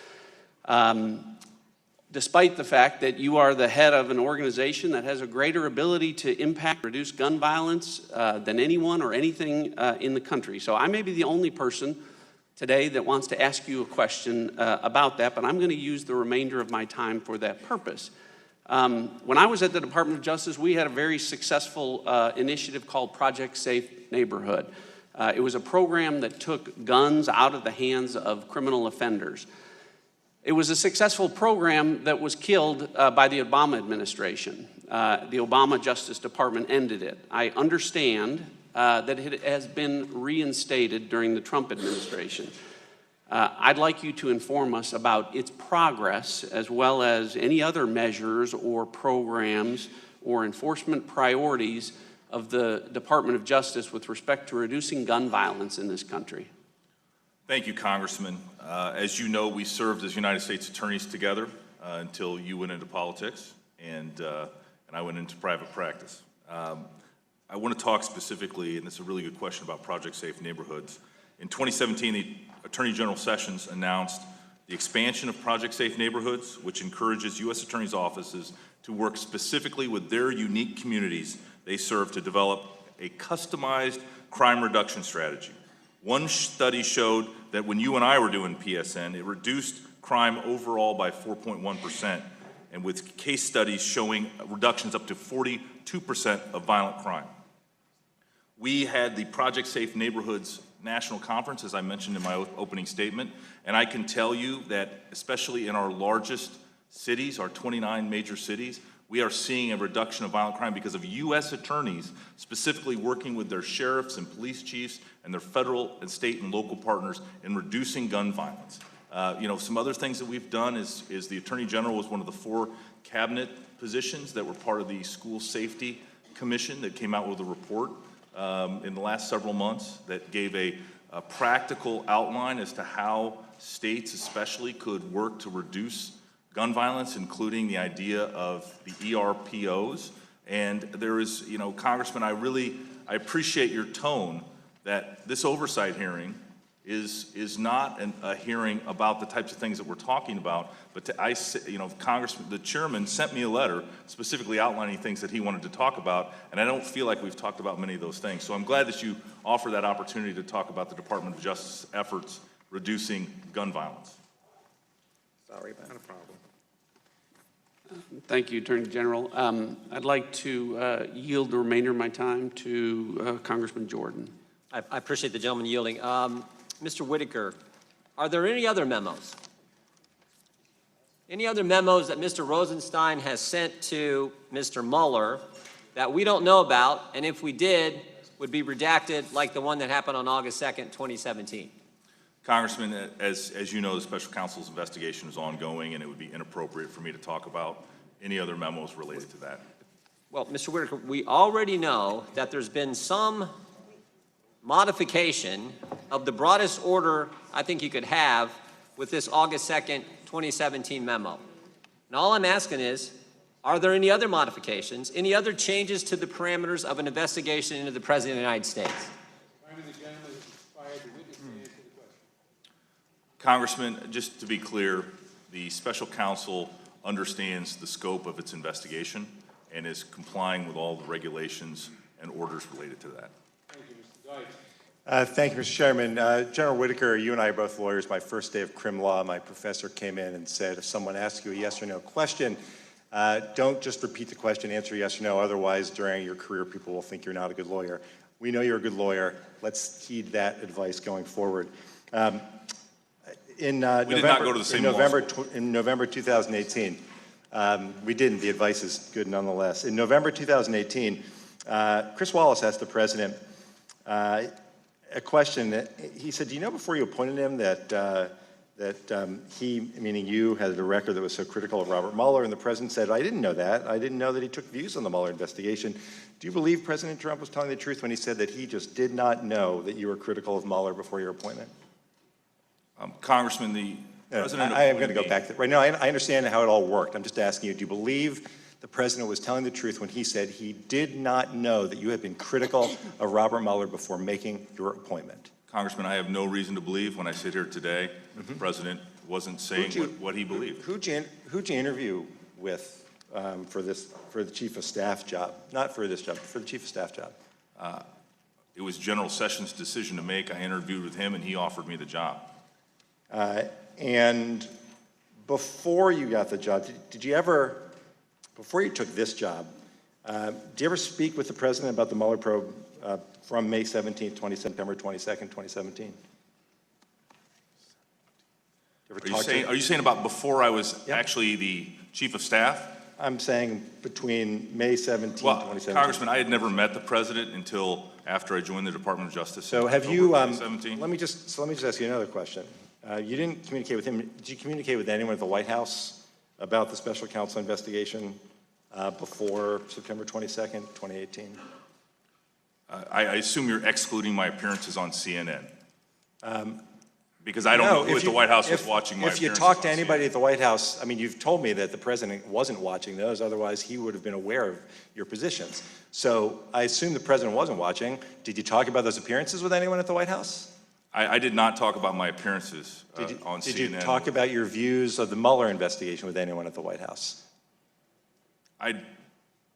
Despite the fact that you are the head of an organization that has a greater ability to impact, reduce gun violence than anyone or anything in the country. So I may be the only person today that wants to ask you a question about that, but I'm going to use the remainder of my time for that purpose. When I was at the Department of Justice, we had a very successful initiative called Project Safe Neighborhood. It was a program that took guns out of the hands of criminal offenders. It was a successful program that was killed by the Obama administration. The Obama Justice Department ended it. I understand that it has been reinstated during the Trump administration. I'd like you to inform us about its progress as well as any other measures or programs or enforcement priorities of the Department of Justice with respect to reducing gun violence in this country. Thank you, Congressman. As you know, we served as United States attorneys together until you went into politics and I went into private practice. I want to talk specifically, and this is a really good question, about Project Safe Neighborhoods. In 2017, the Attorney General Sessions announced the expansion of Project Safe Neighborhoods, which encourages U.S. attorneys' offices to work specifically with their unique communities they serve to develop a customized crime reduction strategy. One study showed that when you and I were doing PSN, it reduced crime overall by 4.1%, and with case studies showing reductions up to 42% of violent crime. We had the Project Safe Neighborhoods National Conference, as I mentioned in my opening statement, and I can tell you that especially in our largest cities, our 29 major cities, We are seeing a reduction of violent crime because of U.S. attorneys specifically working with their sheriffs and police chiefs and their federal and state and local partners in reducing gun violence. Some other things that we've done is the Attorney General was one of the 4 cabinet positions that were part of the School Safety Commission that came out with a report in the last several months that gave a practical outline as to how states especially could work to reduce gun violence, including the idea of the ERPOs. And there is, Congressman, I appreciate your tone that this oversight hearing is not a hearing about the types of things that we're talking about, but Congressman, the chairman sent me a letter specifically outlining things that he wanted to talk about, and I don't feel like we've talked about many of those things. So I'm glad that you offer that opportunity to talk about the Department of Justice efforts reducing gun violence. Sorry, not a problem. Thank you, Attorney General. I'd like to yield the remainder of my time to Congressman Jordan. I appreciate the gentleman yielding. Mr. Whitaker, are there any other memos? Any other memos that Mr. Rosenstein has sent to Mr. Mueller that we don't know about, and if we did, would be redacted like the one that happened on August 2nd, 2017? Congressman, as you know, the special counsel's investigation is ongoing, and it would be inappropriate for me to talk about any other memos related to that. Well, Mr. Whitaker, we already know that there's been some modification of the broadest order I think you could have with this August 2nd, 2017 memo. And all I'm asking is, are there any other modifications, any other changes to the parameters of an investigation into the President of the United States? Congressman, just to be clear, the special counsel understands the scope of its investigation and is complying with all the regulations and orders related to that. Thank you, Mr. Dyke. Thank you, Mr. Chairman. General Whitaker, you and I are both lawyers. My first day of crim law, my professor came in and said, if someone asks you a yes or no question, don't just repeat the question, answer yes or no. Otherwise, during your career, people will think you're not a good lawyer. We know you're a good lawyer. Let's heed that advice going forward. In November 2018, we didn't. The advice is good nonetheless. In November 2018, Chris Wallace asked the president a question. He said, do you know before you appointed him that he, meaning you, had a record that was so critical of Robert Mueller? And the president said, I didn't know that. I didn't know that he took views on the Mueller investigation. Do you believe President Trump was telling the truth when he said that he just did not know that you were critical of Mueller before your appointment? Congressman, the president... I am going to go back to right now. I understand how it all worked. I'm just asking you, do you believe the president was telling the truth when he said he did not know that you had been critical of Robert Mueller before making your appointment? Congressman, I have no reason to believe when I sit here today that the president wasn't saying what he believed. Who'd you interview with for the chief of staff job? Not for this job, but for the chief of staff job. It was General Sessions' decision to make. I interviewed with him, and he offered me the job. And before you got the job, did you ever, before you took this job, did you ever speak with the president about the Mueller probe from May 17th, September 22nd, 2017? Are you saying about before I was actually the chief of staff? I'm saying between May 17th, 2017. Congressman, I had never met the president until after I joined the Department of Justice. So have you, 2017. let me just ask you another question. You didn't communicate with him. Did you communicate with anyone at the White House about the special counsel investigation before September 22nd, 2018? I assume you're excluding my appearances on CNN. Because I don't know who at the White House was watching my appearances. If you talked to anybody at the White House, I mean, you've told me that the president wasn't watching those, otherwise he would have been aware of your positions. So I assume the president wasn't watching. Did you talk about those appearances with anyone at the White House? I did not talk about my appearances on CNN. Did you talk about your views of the Mueller investigation with anyone at the White House? I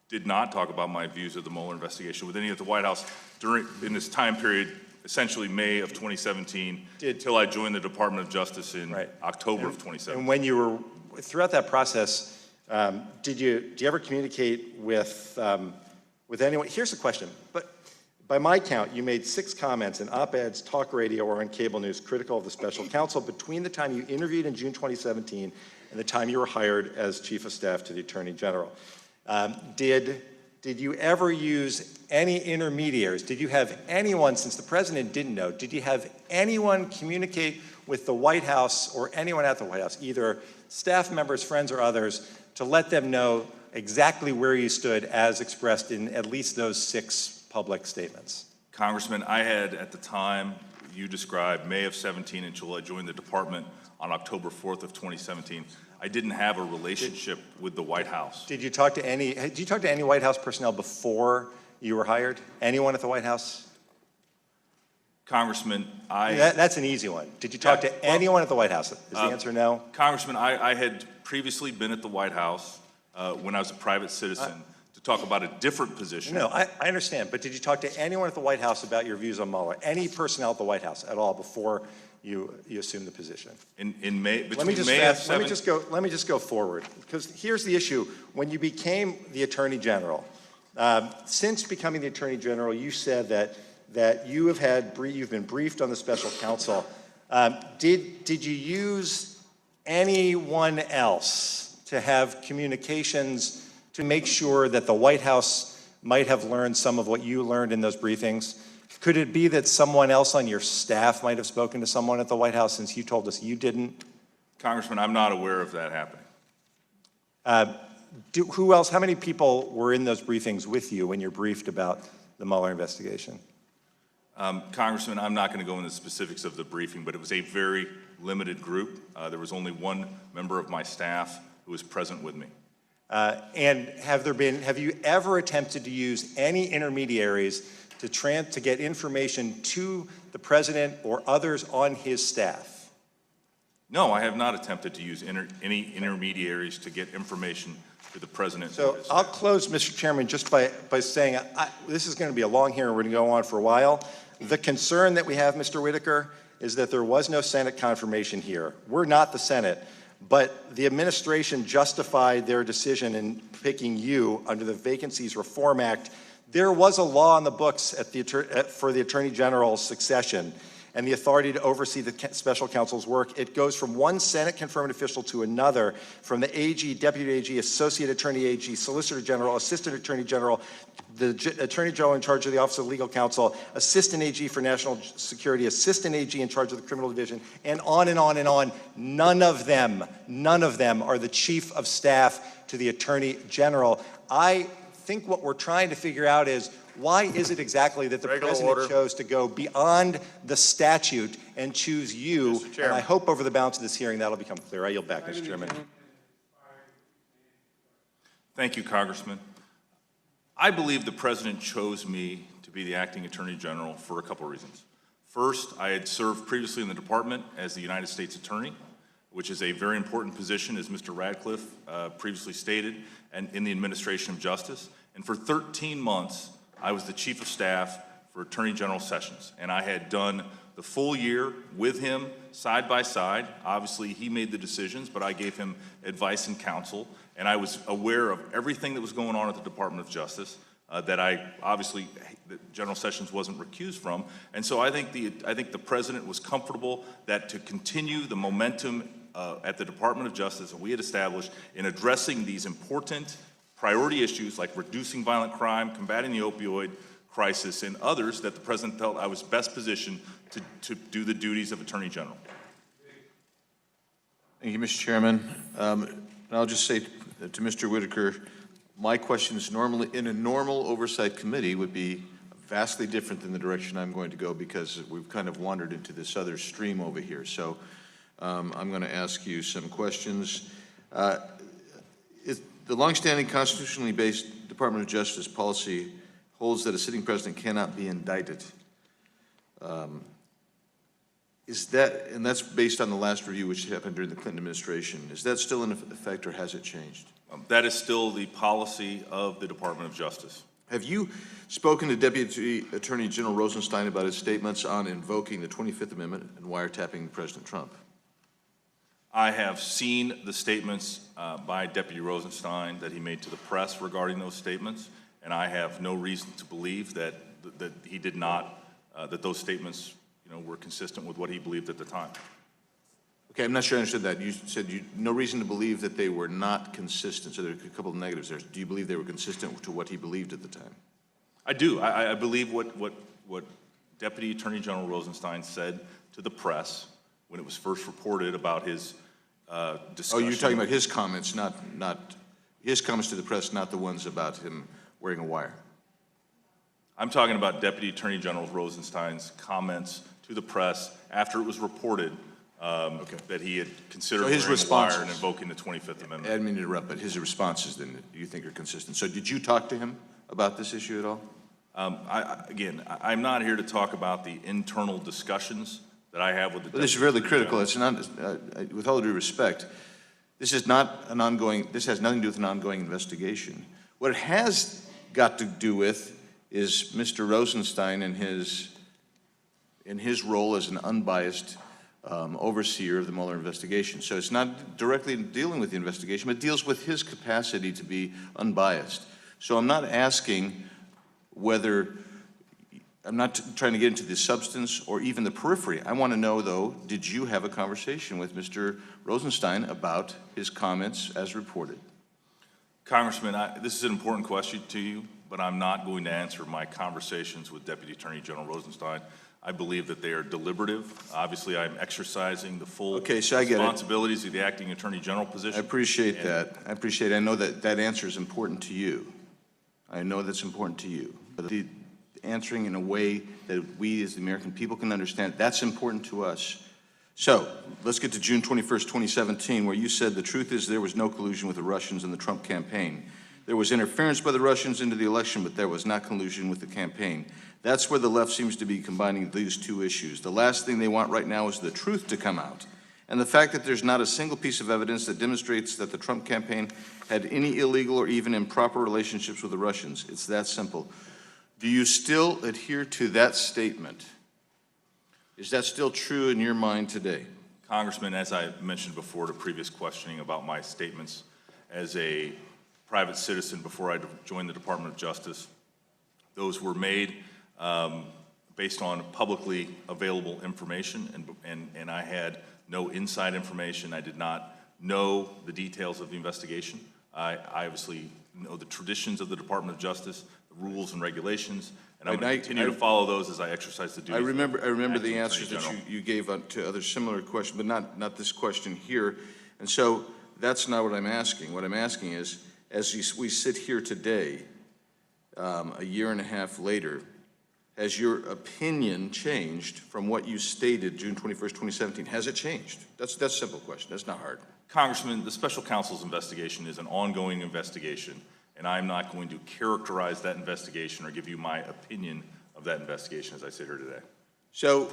did not talk about my views of the Mueller investigation with any at the White House in this time period, essentially May of 2017, until I joined the Department of Justice in October of 2017. And when you were, throughout that process, did you ever communicate with anyone? Here's the question. But by my count, you made 6 comments in op-eds, talk radio, or on cable news critical of the special counsel between the time you interviewed in June 2017 and the time you were hired as chief of staff to the Attorney General. Did you ever use any intermediaries? Did you have anyone, since the president didn't know, did you have anyone communicate with the White House or anyone at the White House, either staff members, friends, or others, to let them know exactly where you stood as expressed in at least those 6 public statements? Congressman, I had at the time you described, May of 17 until I joined the department on October 4th of 2017. I didn't have a relationship with the White House. Did you talk to any White House personnel before you were hired? Anyone at the White House? Congressman, That's an easy one. Did you talk to anyone at the White House? Is the answer no? Congressman, I had previously been at the White House when I was a private citizen to talk about a different position. No, I understand, but did you talk to anyone at the White House about your views on Mueller? Any personnel at the White House at all before you assumed the position? In May, Let me just go forward, because here's the issue. When you became the Attorney General, since becoming the Attorney General, you said that you've been briefed on the special counsel. Did you use anyone else to have communications to make sure that the White House might have learned some of what you learned in those briefings? Could it be that someone else on your staff might have spoken to someone at the White House, since you told us you didn't? Congressman, I'm not aware of that happening. Who else, how many people were in those briefings with you when you're briefed about the Mueller investigation? Congressman, I'm not going to go into the specifics of the briefing, but it was a very limited group. There was only one member of my staff who was present with me. And have you ever attempted to use any intermediaries to get information to the president or others on his staff? No, I have not attempted to use any intermediaries to get information to the president. So I'll close, Mr. Chairman, just by saying this is going to be a long hearing. We're going to go on for a while. The concern that we have, Mr. Whitaker, is that there was no Senate confirmation here. We're not the Senate, but the administration justified their decision in picking you under the Vacancies Reform Act. There was a law on the books for the Attorney General's succession and the authority to oversee the special counsel's work. It goes from one Senate-confirmed official to another, from the AG, Deputy AG, Associate Attorney AG, Solicitor General, Assistant Attorney General, the Attorney General in charge of the Office of Legal Counsel, Assistant AG for National Security, Assistant AG in charge of the Criminal Division, and on and on and on. None of them are the Chief of Staff to the Attorney General. I think what we're trying to figure out is, why is it exactly that the president chose to go beyond the statute and choose you? And I hope over the balance of this hearing that'll become clear. I yield back, Mr. Chairman. Thank you, Congressman. I believe the president chose me to be the acting Attorney General for a couple reasons. First, I had served previously in the department as the United States Attorney, which is a very important position, as Mr. Radcliffe previously stated, and in the administration of justice. And for 13 months, I was the Chief of Staff for Attorney General Sessions, and I had done the full year with him, side by side. Obviously, he made the decisions, but I gave him advice and counsel, and I was aware of everything that was going on at the Department of Justice that General Sessions wasn't recused from. And so I think the president was comfortable that to continue the momentum at the Department of Justice that we had established in addressing these important priority issues like reducing violent crime, combating the opioid crisis, and others, that the president felt I was best positioned to do the duties of Attorney General. Thank you, Mr. Chairman. And I'll just say to Mr. Whitaker, my questions normally in a normal oversight committee would be vastly different than the direction I'm going to go, because we've kind of wandered into this other stream over here. So I'm going to ask you some questions. The longstanding constitutionally based Department of Justice policy holds that a sitting president cannot be indicted. And that's based on the last review which happened during the Clinton administration. Is that still in effect, or has it changed? That is still the policy of the Department of Justice. Have you spoken to Deputy Attorney General Rosenstein about his statements on invoking the 25th Amendment and wiretapping President Trump? I have seen the statements by Deputy Rosenstein that he made to the press regarding those statements, and I have no reason to believe that he did not, that those statements were consistent with what he believed at the time. Okay, I'm not sure I understood that. You said no reason to believe that they were not consistent, so there are a couple of negatives there. Do you believe they were consistent to what he believed at the time? I do. I believe what Deputy Attorney General Rosenstein said to the press when it was first reported about his discussion. Oh, you're talking about his comments, not his comments to the press, not the ones about him wearing a wire. I'm talking about Deputy Attorney General Rosenstein's comments to the press after it was reported that he had considered So his wearing a wire responses, and invoking the 25th Amendment. I didn't mean to interrupt, but his responses then you think are consistent. So did you talk to him about this issue at all? I'm not here to talk about the internal discussions that I have with the. Well, this is really critical. It's not, with all due respect, this is not an ongoing. This has nothing to do with an ongoing investigation. What it has got to do with is Mr. Rosenstein and his role as an unbiased overseer of the Mueller investigation. So it's not directly dealing with the investigation, but deals with his capacity to be unbiased. So I'm not asking whether, I'm not trying to get into the substance or even the periphery. I want to know, though, did you have a conversation with Mr. Rosenstein about his comments as reported? Congressman, this is an important question to you, but I'm not going to answer my conversations with Deputy Attorney General Rosenstein. I believe that they are deliberative. Obviously, I'm exercising the full responsibilities of the acting Attorney General position. I appreciate that. I appreciate it. I know that that answer is important to you. I know that's important to you. But the answering in a way that we as the American people can understand, that's important to us. So let's get to June 21st, 2017, where you said the truth is there was no collusion with the Russians in the Trump campaign. There was interference by the Russians into the election, but there was not collusion with the campaign. That's where the left seems to be combining these two issues. The last thing they want right now is the truth to come out. And the fact that there's not a single piece of evidence that demonstrates that the Trump campaign had any illegal or even improper relationships with the Russians. It's that simple. Do you still adhere to that statement? Is that still true in your mind today? Congressman, as I mentioned before to previous questioning about my statements as a private citizen before I joined the Department of Justice, those were made based on publicly available information, and I had no inside information. I did not know the details of the investigation. I obviously know the traditions of the Department of Justice, the rules and regulations, and I'm going to continue to follow those as I exercise the duties. I remember the answers that you gave to other similar questions, but not this question here. And so that's not what I'm asking. What I'm asking is, as we sit here today, a year and a half later, has your opinion changed from what you stated June 21st, 2017? Has it changed? That's a simple question. That's not hard. Congressman, the special counsel's investigation is an ongoing investigation, and I'm not going to characterize that investigation or give you my opinion of that investigation as I sit here today. So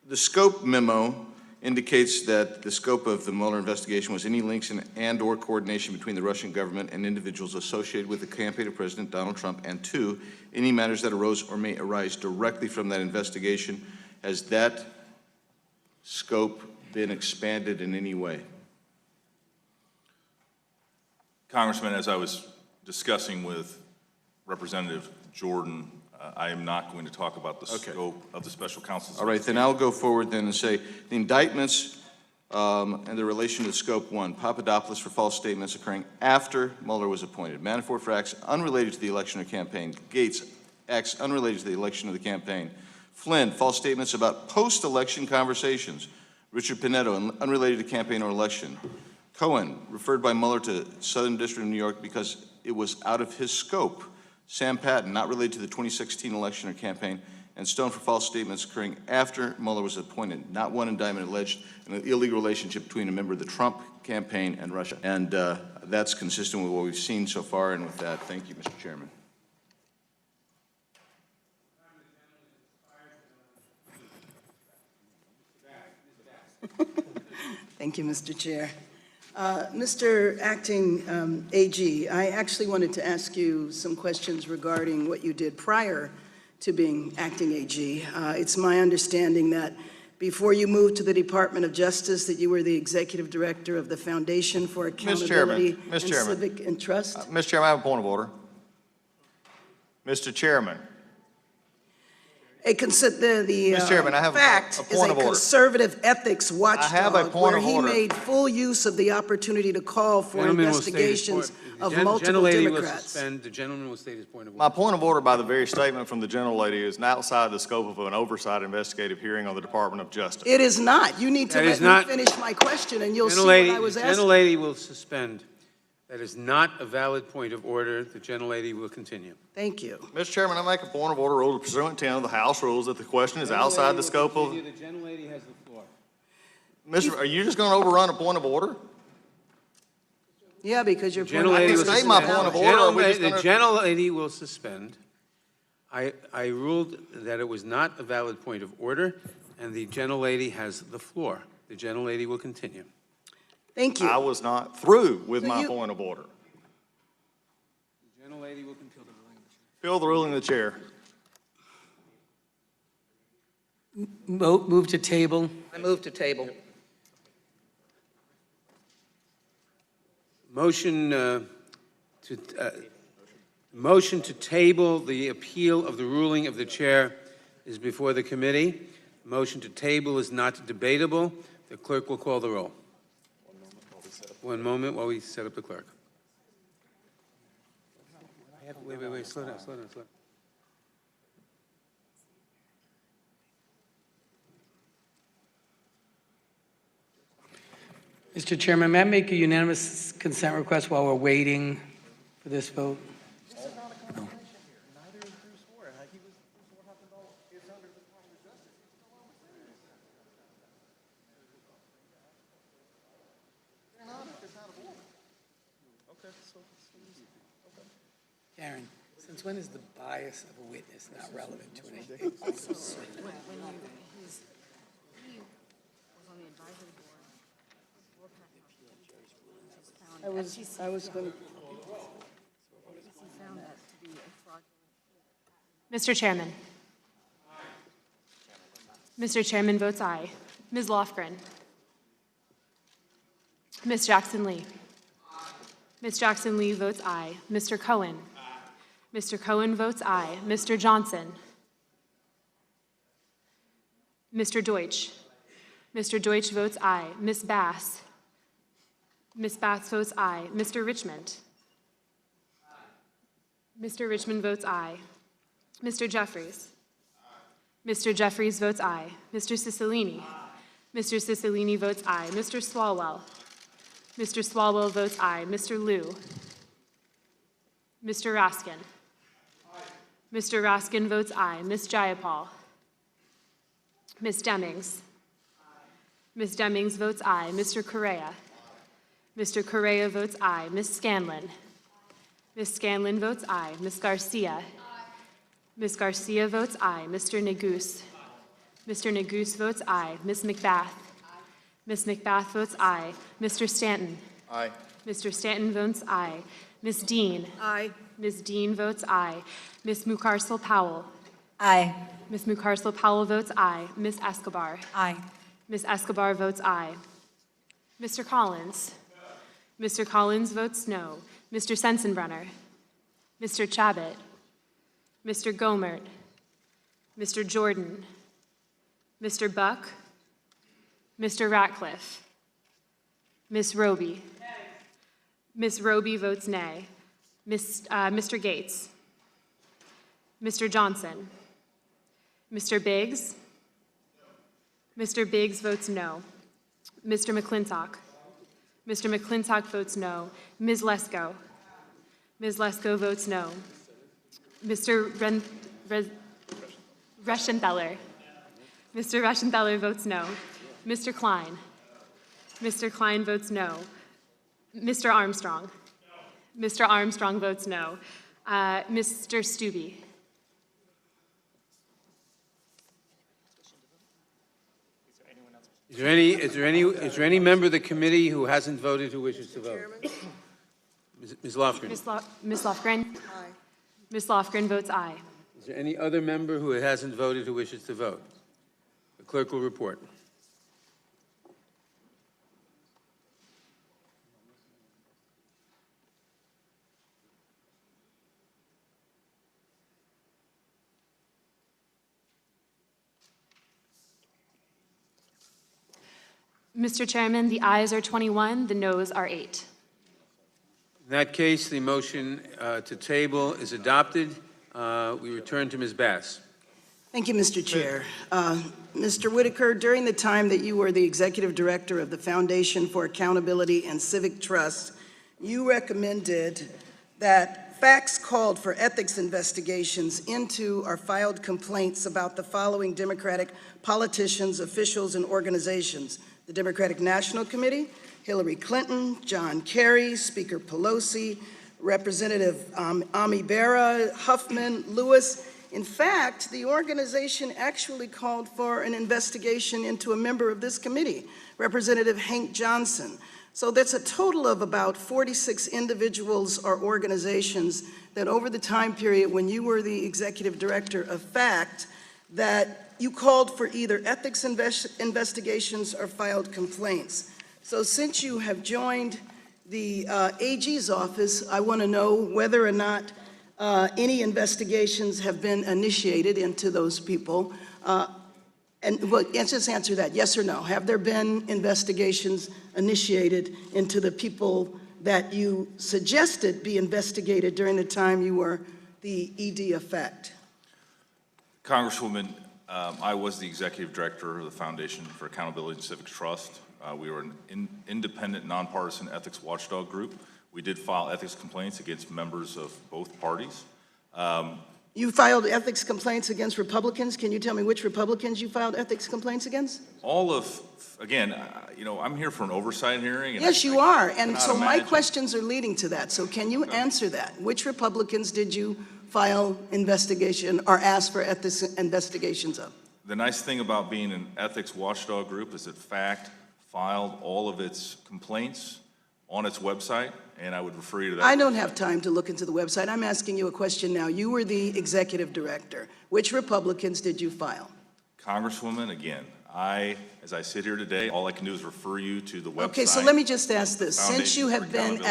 the scope memo indicates that the scope of the Mueller investigation was any links and/or coordination between the Russian government and individuals associated with the campaign of President Donald Trump, and two, any matters that arose or may arise directly from that investigation. Has that scope been expanded in any way? Congressman, as I was discussing with Representative Jordan, I am not going to talk about the scope of the special counsel's. All right, then I'll go forward then and say the indictments and the relation to scope one: Papadopoulos for false statements occurring after Mueller was appointed, Manafort for acts unrelated to the election or campaign, Gates acts unrelated to the election or the campaign, Flynn false statements about post-election conversations, Richard Pinetto unrelated to campaign or election, Cohen referred by Mueller to Southern District of New York because it was out of his scope, Sam Patton, not related to the 2016 election or campaign, and Stone for false statements occurring after Mueller was appointed. Not one indictment alleged an illegal relationship between a member of the Trump campaign and Russia. And that's consistent with what we've seen so far, and with that, thank you, Mr. Chairman. Thank you, Mr. Chair. Mr. Acting AG, I actually wanted to ask you some questions regarding what you did prior to being Acting AG. It's my understanding that before you moved to the Department of Justice, that you were the Executive Director of the Foundation for Accountability and Civic and Trust. Mr. Chairman, I have a point of order. Mr. Chairman. Mr. Chairman, I have a fact is point a of order. conservative ethics watchdog. I have a point where of he order. made full use of the opportunity to call for Gentleman will state his investigations point. of The multiple gentlelady will Democrats. suspend. The gentleman will state his point of order. My point of order by the very statement from the gentlelady is outside the scope of an oversight investigative hearing on the Department of Justice. It is not. You need to That let is me not- finish my question, and you'll see what I was The asking. gentlelady will suspend. That is not a valid point of order. The gentlelady will continue. Thank you. Mr. Chairman, I make a point of order, rule pursuant to 10 of the House rules, that the question is outside the scope of. The gentlelady has the floor. Mr., are you just going to overrun a point of order? Yeah, because you're. Gentlelady will state my suspend. point of order, or are we just The gonna- gentlelady will suspend. I ruled that it was not a valid point of order, and the gentlelady has the floor. The gentlelady will continue. Thank you. I was not through with So my you- point of order. The gentlelady will continue. Fill the ruling of the chair. Move to table. I move to table. Motion motion to table the appeal of the ruling of the chair is before the committee. Motion to table is not debatable. The clerk will call the roll. One moment while we set up the clerk. Wait, slow down. Mr. Chairman, may I make a unanimous consent request while we're waiting for this vote? Karen, since when is the bias of a witness not relevant to anything? I was going to. Mr. Chairman. Mr. Chairman votes aye. Ms. Lofgren. Ms. Jackson-Lee. Ms. Jackson-Lee votes aye. Mr. Cohen. Mr. Cohen votes aye. Mr. Johnson. Mr. Deutsch. Mr. Deutsch votes aye. Ms. Bass. Ms. Bass votes aye. Mr. Richmond. Mr. Richmond votes aye. Mr. Jeffries. Mr. Jeffries votes aye. Mr. Cicilline. Mr. Cicilline votes aye. Mr. Swalwell. Mr. Swalwell votes aye. Mr. Liu. Mr. Raskin. Mr. Raskin votes aye. Ms. Jayapal. Ms. Demings. Ms. Demings votes aye. Mr. Correa. Mr. Correa votes aye. Ms. Scanlon. Ms. Scanlon votes aye. Ms. Garcia. Ms. Garcia votes aye. Mr. Neguse. Mr. Neguse votes aye. Ms. McBath. Ms. McBath votes aye. Mr. Stanton. Aye. Mr. Stanton votes aye. Ms. Dean. Aye. Ms. Dean votes aye. Ms. Mucarsel-Powell. Aye. Ms. Mucarsel-Powell votes aye. Ms. Escobar. Aye. Ms. Escobar votes aye. Mr. Collins. Mr. Collins votes no. Mr. Sensenbrenner. Mr. Chabot. Mr. Gomert. Mr. Jordan. Mr. Buck. Mr. Ratcliffe. Ms. Roby. Ms. Roby votes nay. Mr. Gates. Mr. Johnson. Mr. Biggs. Mr. Biggs votes no. Mr. McClintock. Mr. McClintock votes no. Ms. Lesko. Ms. Lesko votes no. Mr. Reschenthaler. Mr. Reschenthaler votes no. Mr. Klein. Mr. Klein votes no. Mr. Armstrong. Mr. Armstrong votes no. Mr. Stubbe. Is there any member of the committee who hasn't voted who wishes to vote? Ms. Lofgren. Ms. Lofgren. Aye. Ms. Lofgren votes aye. Is there any other member who hasn't voted who wishes to vote? The clerk will report. Mr. Chairman, the ayes are 21, the noes are 8. In that case, the motion to table is adopted. We return to Ms. Bass. Thank you, Mr. Chair. Mr. Whitaker, during the time that you were the executive director of the Foundation for Accountability and Civic Trust, you recommended that facts called for ethics investigations into or filed complaints about the following Democratic politicians, officials, and organizations: the Democratic National Committee, Hillary Clinton, John Kerry, Speaker Pelosi, Representative Ami Bera, Huffman, Lewis. In fact, the organization actually called for an investigation into a member of this committee, Representative Hank Johnson. So that's a total of about 46 individuals or organizations that over the time period when you were the executive director of FACT, that you called for either ethics investigations or filed complaints. So since you have joined the AG's office, I want to know whether or not any investigations have been initiated into those people. And well, just answer that, yes or no. Have there been investigations initiated into the people that you suggested be investigated during the time you were the ED of FACT? Congresswoman, I was the executive director of the Foundation for Accountability and Civic Trust. We were an independent, nonpartisan ethics watchdog group. We did file ethics complaints against members of both parties. You filed ethics complaints against Republicans. Can you tell me which Republicans you filed ethics complaints against? All of, again, you know, I'm here for an oversight hearing. And yes, you are. And cannot so my imagine. questions are leading to that. So can you answer that? Which Republicans did you file investigation or ask for ethics investigations of? The nice thing about being an ethics watchdog group is that FACT filed all of its complaints on its website, and I would refer you to that. I don't have time to look into the website. I'm asking you a question now. You were the executive director. Which Republicans did you file? Congresswoman, again, as I sit here today, all I can do is refer you to the website. Okay, so let me just ask this. Since you have been in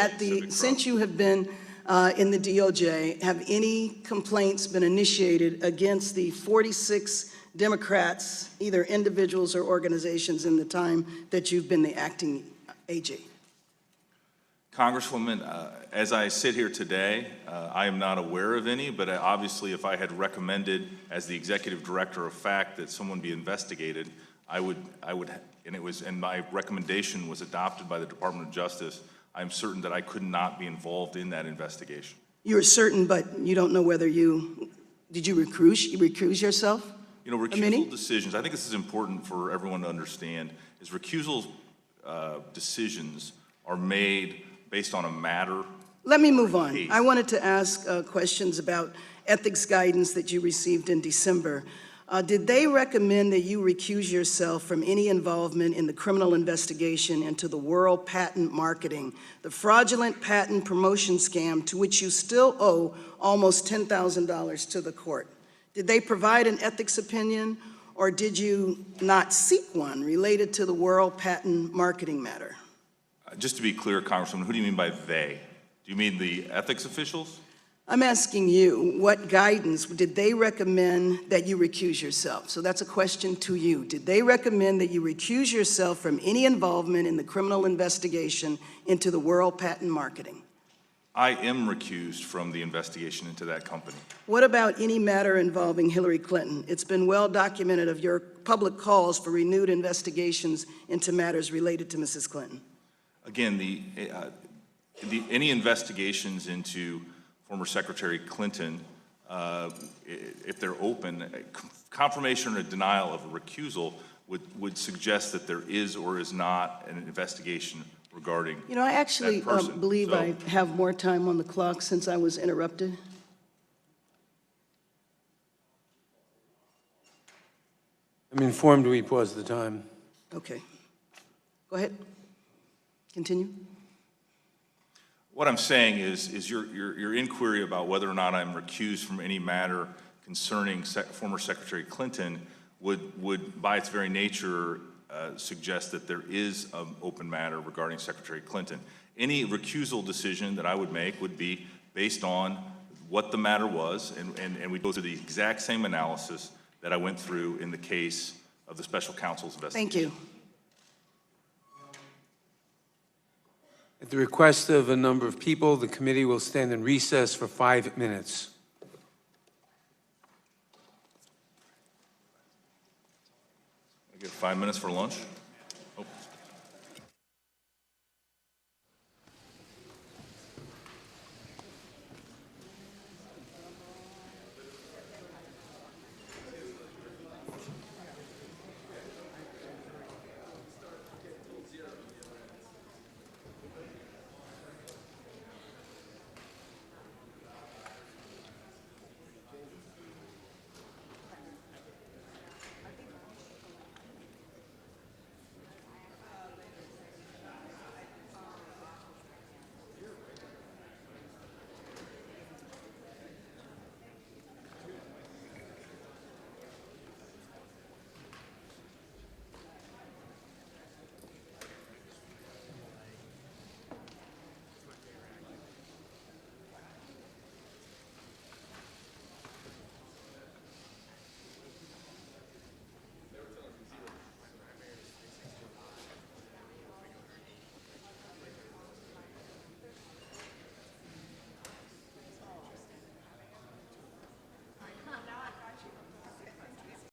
the DOJ, have any complaints been initiated against the 46 Democrats, either individuals or organizations, in the time that you've been the acting AG? Congresswoman, as I sit here today, I am not aware of any, but obviously if I had recommended as the executive director of FACT that someone be investigated, I would, and my recommendation was adopted by the Department of Justice, I'm certain that I could not be involved in that investigation. You're certain, but you don't know whether did you recuse yourself? You know, recusal decisions, I think this is important for everyone to understand, is recusal decisions are made based on a matter. Let me move on. I wanted to ask questions about ethics guidance that you received in December. Did they recommend that you recuse yourself from any involvement in the criminal investigation into the World Patent Marketing, the fraudulent patent promotion scam to which you still owe almost $10,000 to the court? Did they provide an ethics opinion, or did you not seek one related to the World Patent Marketing matter? Just to be clear, Congresswoman, who do you mean by they? Do you mean the ethics officials? I'm asking you, what guidance did they recommend that you recuse yourself? So that's a question to you. Did they recommend that you recuse yourself from any involvement in the criminal investigation into the World Patent Marketing? I am recused from the investigation into that company. What about any matter involving Hillary Clinton? It's been well documented of your public calls for renewed investigations into matters related to Mrs. Clinton. Again, any investigations into former Secretary Clinton, if they're open, confirmation or denial of a recusal would suggest that there is or is not an investigation regarding You know, I actually that person. believe So- I have more time on the clock since I was interrupted. I'm informed we paused the time. Okay. Go ahead. Continue. What I'm saying is your inquiry about whether or not I'm recused from any matter concerning former Secretary Clinton would by its very nature suggest that there is an open matter regarding Secretary Clinton. Any recusal decision that I would make would be based on what the matter was, and we go through the exact same analysis that I went through in the case of the special counsel's investigation. Thank you. At the request of a number of people, the committee will stand in recess for 5 minutes. I get 5 minutes for lunch?